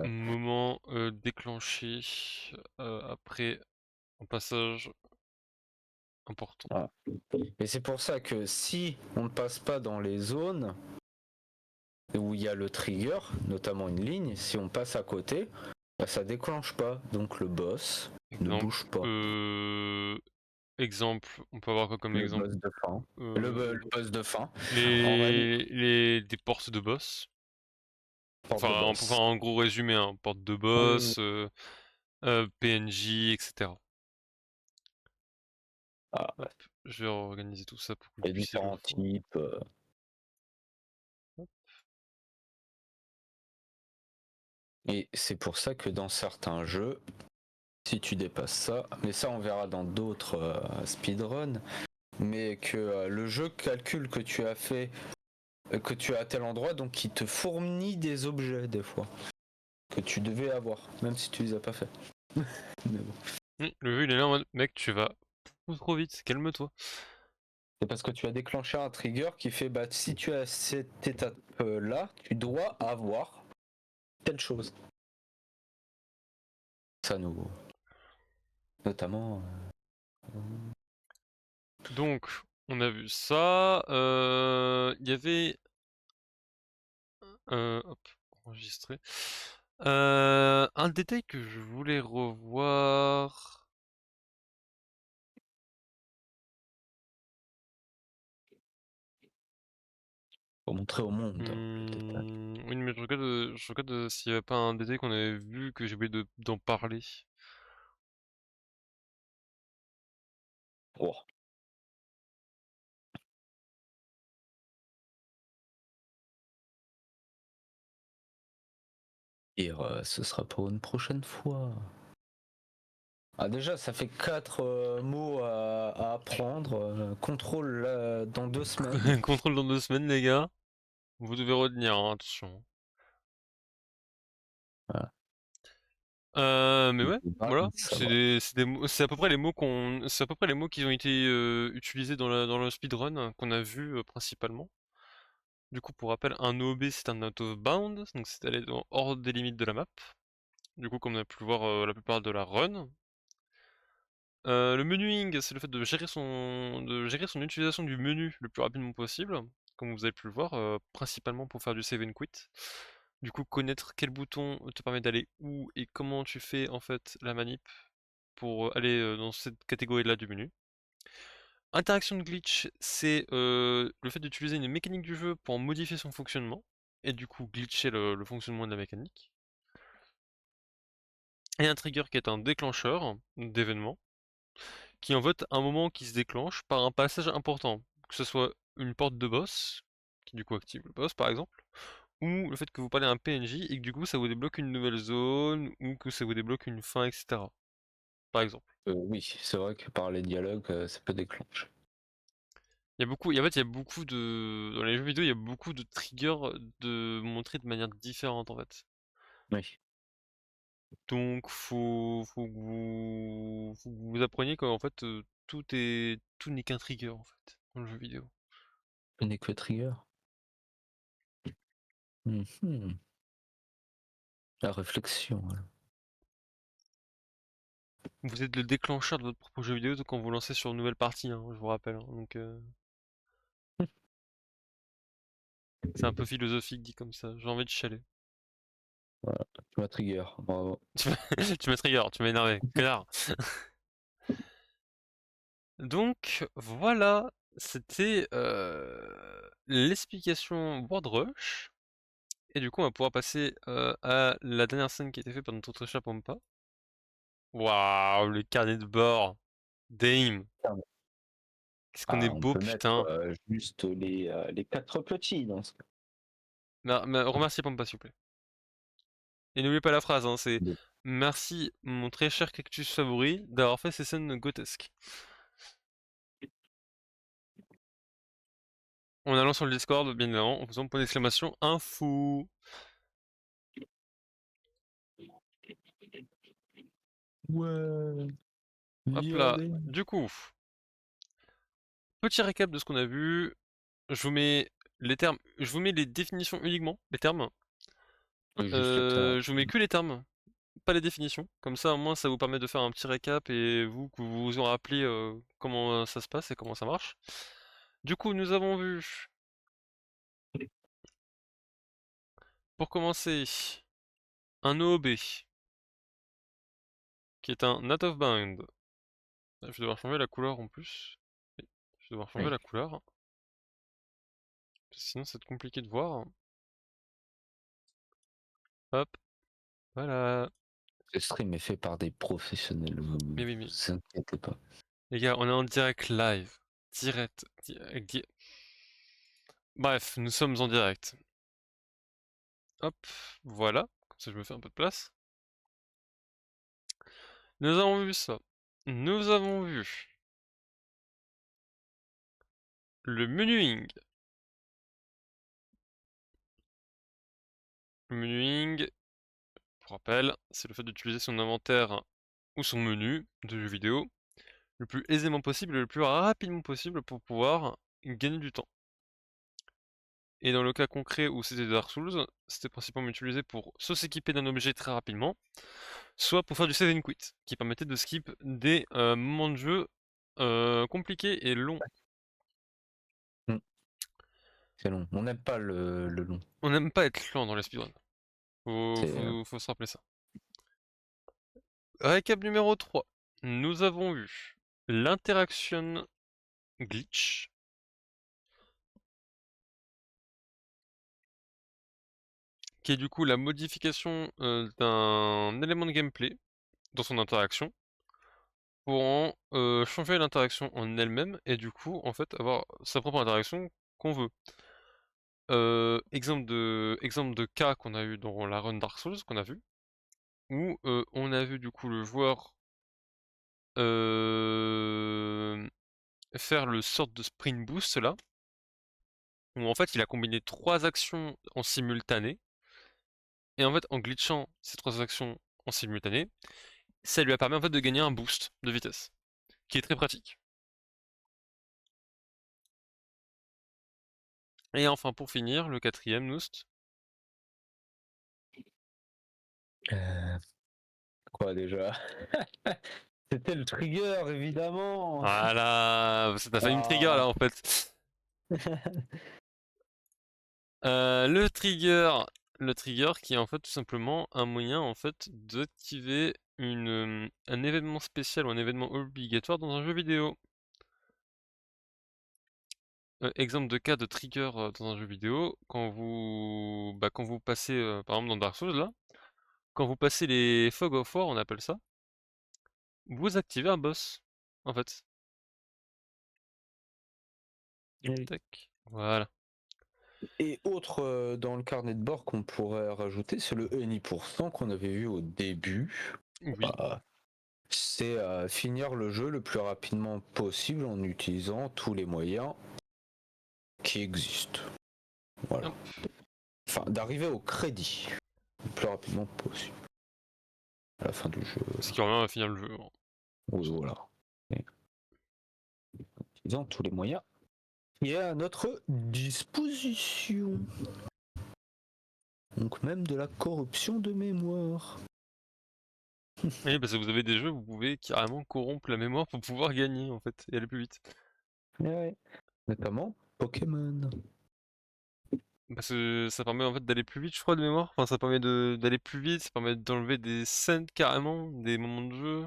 PNJ. Moment déclenché après un passage important. Voilà. Et c'est pour ça que si on ne passe pas dans les zones où il y a le trigger, notamment une ligne, si on passe à côté, bah, ça déclenche pas. Donc le boss ne bouge Exemple, pas. exemple, on peut avoir quoi comme Le exemple? boss de fin. Euh, Le boss de fin. En réalité, des portes de boss. porte de Enfin, boss. en gros résumé, hein, porte de Oui. boss, PNJ, etc. Ah, Hop, je vais organiser tout ça pour que il vous y a puissiez le différents voir. types. Hop. Et c'est pour ça que dans certains jeux, si tu dépasses ça, mais ça on verra dans d'autres speedruns, mais que le jeu calcule que tu as fait, que tu es à tel endroit, donc il te fournit des objets des fois que tu devais avoir, même si tu les as pas fait. Mais bon. Le jeu il est là en mode, mec, tu vas beaucoup trop vite, calme-toi. C'est parce que tu as déclenché un trigger qui fait bah si tu as cette étape là, tu dois avoir telle chose. ça nous. Notamment. Donc, on a vu ça. Il y avait... hop, enregistré. Un détail que je voulais revoir... Pour montrer au monde. Peut-être. Oui, mais je regarde s'il n'y avait pas un détail qu'on avait vu que j'ai oublié d'en parler. Oh. Et ce sera pour une prochaine fois. Ah déjà, ça fait 4 mots à apprendre. Contrôle dans 2 semaines. Contrôle dans 2 semaines, les gars. Vous devez retenir, hein, attention. Voilà. Mais ouais, voilà. Ça va. C'est à peu près les mots c'est à peu près les mots qui ont été utilisés dans le speedrun qu'on a vu principalement. Du coup, pour rappel, un OB c'est un out of bound, donc c'est aller hors des limites de la map. Du coup, comme on a pu le voir la plupart de la run. Le menuing, c'est le fait de gérer son utilisation du menu le plus rapidement possible, comme vous avez pu le voir, principalement pour faire du save and quit. Du coup, connaître quel bouton te permet d'aller où et comment tu fais en fait la manip pour aller dans cette catégorie-là du menu. Interaction de glitch, c'est le fait d'utiliser une mécanique du jeu pour modifier son fonctionnement, et du coup glitcher le fonctionnement de la mécanique. Et un trigger qui est un déclencheur d'événement, qui en fait un moment qui se déclenche par un passage important, que ce soit une porte de boss, qui du coup active le boss par exemple, ou le fait que vous parlez à un PNJ et que du coup ça vous débloque une nouvelle zone, ou que ça vous débloque une fin, etc. Par exemple. Oui, c'est vrai que par les dialogues, ça peut déclencher. Il y a beaucoup, en fait, il y a beaucoup de... Dans les jeux vidéo, il y a beaucoup de triggers de montrer de manière différente en fait. Oui. Donc faut que vous appreniez qu'en fait tout n'est qu'un trigger en fait dans le jeu vidéo. Ce n'est que trigger. Mhm. La réflexion. Alors. Vous êtes le déclencheur de votre propre jeu vidéo quand vous lancez sur une nouvelle partie, hein, je vous rappelle, hein. Donc c'est un peu philosophique dit comme ça. J'ai envie de chialer. Voilà. Tu m'as trigger. Bravo. Tu m'as trigger, tu m'as énervé, connard. Donc voilà, c'était l'explication World Rush. Et du coup, on va pouvoir passer à la dernière scène qui a été faite par notre autre chat Pampa. Waouh, le carnet de bord. Dame. Qu'est-ce qu'on est Ah, on beau, peut mettre putain. juste les 4 petits dans ce cas. Remerciez Pampa, s'il vous plaît. Et n'oubliez pas la phrase, hein, c'est Bon. merci, mon très cher cactus favori, d'avoir fait ces scènes grotesques. En allant sur le Discord, bien évidemment, en faisant point d'exclamation info. Ouais. Hop J'y là. allais. Du coup, petit récap de ce qu'on a vu. Je vous mets les termes, je vous mets les définitions uniquement, les termes. Oui, juste le terme. Je vous mets que les termes, pas les définitions. Comme ça, au moins, ça vous permet de faire un petit récap et vous, que vous vous en rappelez comment ça se passe et comment ça marche. Du coup, nous avons vu, pour commencer, un OOB, qui est un Out of Bound. Je vais devoir changer la couleur en plus. Oui, je vais devoir changer Oui. la couleur. Sinon, c'est compliqué de voir. Hop, voilà. Le stream est fait par des professionnels. Vous Mais oui, mais vous inquiétez pas. les gars, on est en direct live. Direct. Bref, nous sommes en direct. Hop, voilà. Comme ça, je me fais un peu de place. Nous avons vu ça. Nous avons vu le menuing. Le menuing, pour rappel, c'est le fait d'utiliser son inventaire ou son menu de jeu vidéo le plus aisément possible et le plus rapidement possible pour pouvoir gagner du temps. Et dans le cas concret où c'était Dark Souls, c'était principalement utilisé pour soit s'équiper d'un objet très rapidement, soit pour faire du save and quit, qui permettait de skip des moments de jeu compliqués et longs. Mm. C'est long. On n'aime pas le long. On n'aime pas être lent dans les speedruns. C'est Faut se rappeler ça. Récap numéro 3. Nous avons vu l'interaction glitch, qui est du coup la modification d'un élément de gameplay dans son interaction pour en changer l'interaction en elle-même et du coup en fait avoir sa propre interaction qu'on veut. Exemple de cas qu'on a eu dans la run Dark Souls qu'on a vu, où on a vu du coup le joueur faire le sort de sprint boost là, où en fait il a combiné 3 actions en simultané, et en fait en glitchant ces 3 actions en simultané, ça lui a permis en fait de gagner un boost de vitesse, qui est très pratique. Et enfin pour finir, le quatrième, Noust. euh, quoi déjà? C'était le trigger, évidemment. Voilà, ça t'a fait une trigger Ah. là en fait. Le trigger qui est en fait tout simplement un moyen en fait d'activer un événement spécial ou un événement obligatoire dans un jeu vidéo. Exemple de cas de trigger dans un jeu vidéo, quand vous passez, par exemple dans Dark Souls là, quand vous passez les Fog of War, on appelle ça, vous activez un boss, en fait. Oui. Tac, voilà. Et autre dans le carnet de bord qu'on pourrait rajouter, c'est le NI% qu'on avait vu au début. Oui, Euh, c'est finir le jeu le plus rapidement possible en utilisant tous les moyens qui existent. Voilà. hop. Enfin, d'arriver au crédit le plus rapidement possible à la fin du jeu. Ce qui revient à finir le jeu, hein. Oui, voilà. Et en utilisant tous les moyens qui est à notre disposition. Donc même de la corruption de mémoire. Oui, parce que vous avez des jeux où vous pouvez carrément corrompre la mémoire pour pouvoir gagner, en fait, et aller plus vite. Ouais. Notamment Pokémon. Parce que ça permet en fait d'aller plus vite, je crois, de mémoire. Enfin, ça permet d'aller plus vite, ça permet d'enlever des scènes carrément, des moments de jeu.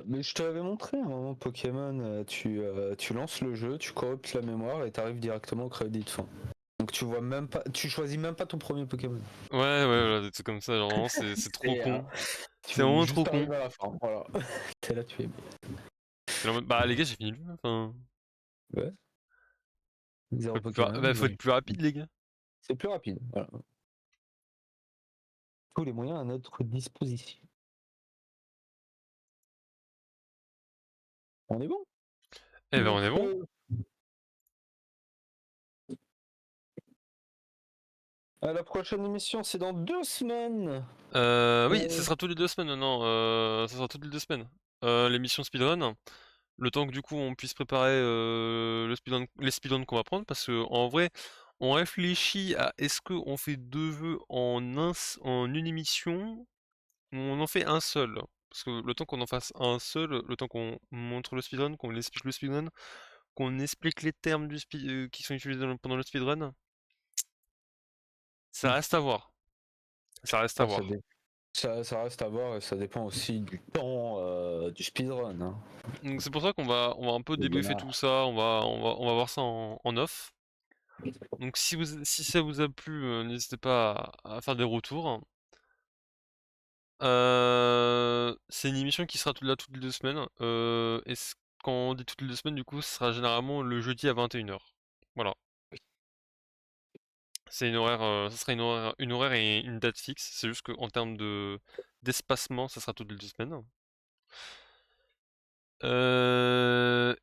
Mais je te l'avais montré à un moment Pokémon, tu lances le jeu, tu corruptes la mémoire et t'arrives directement au crédit de fin. Donc tu vois même pas, tu choisis même pas ton premier Pokémon. Ouais, voilà, des trucs comme ça, genre vraiment, c'est trop Et con. C'est tu vraiment trop juste con. arrives à la fin, voilà. T'es là, tu es. T'es là en mode, bah les gars, j'ai fini le jeu, enfin, Ouais. Zéro Pokémon, bah, faut être mais plus rapide, les gars. c'est plus rapide. Voilà. Tous les moyens à notre disposition. On est bon. Eh ben, on Donc, est bon. à la prochaine émission, c'est dans 2 semaines. Oui, ça sera tous les 2 semaines maintenant. Ça sera toutes les 2 semaines. L'émission speedrun. Le temps que du coup on puisse préparer les speedruns qu'on va prendre. Parce que en vrai, on réfléchit à est-ce qu'on fait 2 jeux en une émission ou on en fait un seul. Parce que le temps qu'on en fasse un seul, le temps qu'on montre le speedrun, qu'on explique le speedrun, qu'on explique les termes qui sont utilisés pendant le speedrun, ça reste à voir. Ça reste à Ah, ça, voir. ça reste à voir et ça dépend aussi du temps du speedrun. Hein. Donc c'est pour ça on va un peu Il y en débriefer a. tout ça, on va voir ça en off. Donc si ça vous a plu, n'hésitez pas à faire des retours. C'est une émission qui sera là toutes les 2 semaines. Quand on dit toutes les 2 semaines, du coup, ce sera généralement le jeudi à 21h. Voilà. C'est une horaire, ça sera une horaire et une date fixe. C'est juste qu'en termes d'espacement, ça sera toutes les 2 semaines.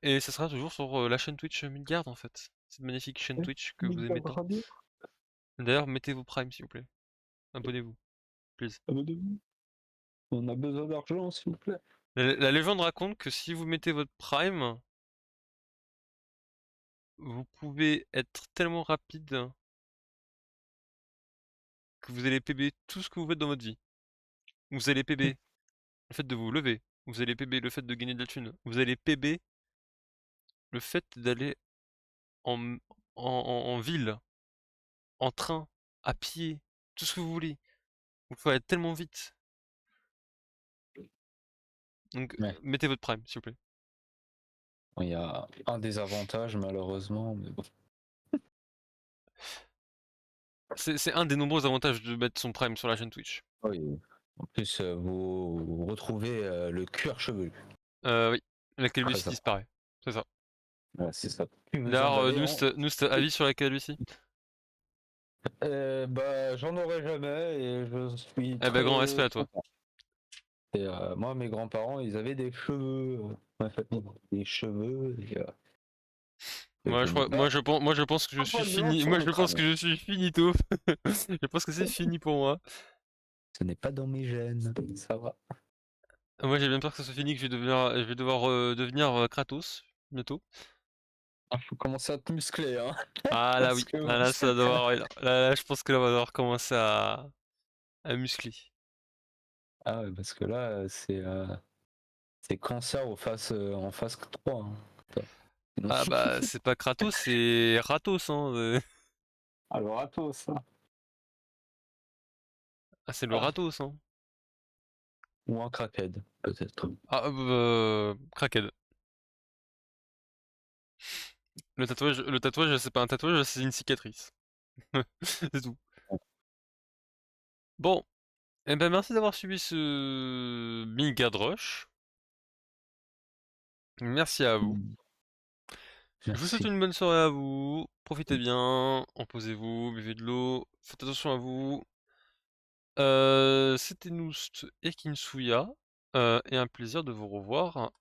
Et ça sera toujours sur la chaîne Twitch Midgard en fait. Cette magnifique chaîne Twitch que vous aimez tant. D'ailleurs, mettez vos primes s'il vous plaît. Abonnez-vous, please. Abonnez-vous. On a besoin d'argent, s'il vous plaît. La légende raconte que si vous mettez votre prime, vous pouvez être tellement rapide que vous allez PB tout ce que vous faites dans votre vie. Vous allez PB le fait de vous lever. Vous allez PB le fait de gagner de la thune. Vous allez PB le fait d'aller en, en ville, en train, à pied, tout ce que vous voulez. Vous pouvez aller tellement vite. Donc, Ouais. mettez votre prime, s'il vous plaît. Bon, il y a un désavantage malheureusement, mais bon. C'est un des nombreux avantages de mettre son prime sur la chaîne Twitch. Oui. En plus, vous retrouvez le cuir chevelu. Oui, la Très calvitie sympa. disparaît. C'est ça. Voilà, c'est ça. Plus besoin D'ailleurs, d'aller en. Noust, avis sur la calvitie? Bah, j'en aurai jamais et je suis Eh ben, grand respect très à toi. content. Et, moi, mes grands-parents, ils avaient des cheveux. Ma famille, des cheveux. Et Moi, je n'ai pas moi, je pense que je un suis poil blanc fini. sur Moi, le je pense crâne. que je suis finito. Je pense que c'est fini pour moi. Ce n'est pas dans mes gènes. Ça va. Moi, j'ai bien peur que ça soit fini, que je vais devoir devenir Kratos bientôt. Il faut commencer à te muscler, hein. Ah là, Parce oui. que Ah, bon, là, ça va devoir. Ouais, là, je pense que là, on va devoir commencer à muscler. ah ouais, parce que là, c'est cancer en phase 3, hein. Putain. Sinon- Ah bah, c'est pas Kratos, c'est Ratos, hein. Alors, à toi, ça. Ah, c'est le Ah. Ratos, hein. Ou un crackhead, peut-être. Ah, Crackhead. Le tatouage, c'est pas un tatouage, c'est une cicatrice. C'est tout. Bon, eh ben merci d'avoir suivi ce Mingard Rush. Merci à vous. Mm. Je vous souhaite Merci. une bonne soirée à vous. Profitez bien, reposez-vous, buvez de l'eau, faites attention à vous. C'était Noust et Kinsuya, et un plaisir de vous revoir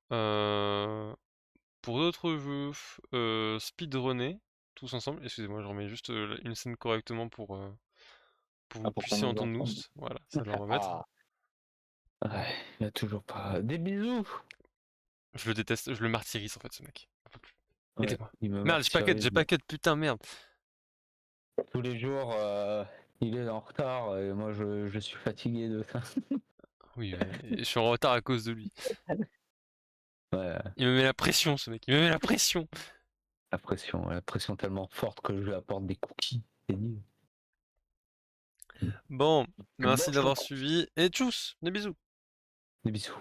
pour d'autres jeux speedrunnés, tous ensemble. Excusez-moi, je remets juste une scène correctement pour que Ah, vous pour qu'on puissiez nous entendre entende. Noust. Voilà, ça doit remettre. Ah, ouais, il a toujours pas. Des bisous! Je le déteste, je le martyrise en fait, ce mec. J'en peux plus. Ouais, Aidez-moi. il me Merde, martyrise. j'ai pas cut, putain, merde. Tous les jours, il est en retard et moi je suis fatigué de ça. Oui, je suis en retard à cause de lui. Ouais, Il me met la pression, ce mec, il me met la pression. la pression tellement forte que je lui apporte des cookies. C'est nul. Bon, Du merci beurre d'avoir chocolat. suivi et tchuss, des bisous. Des bisous.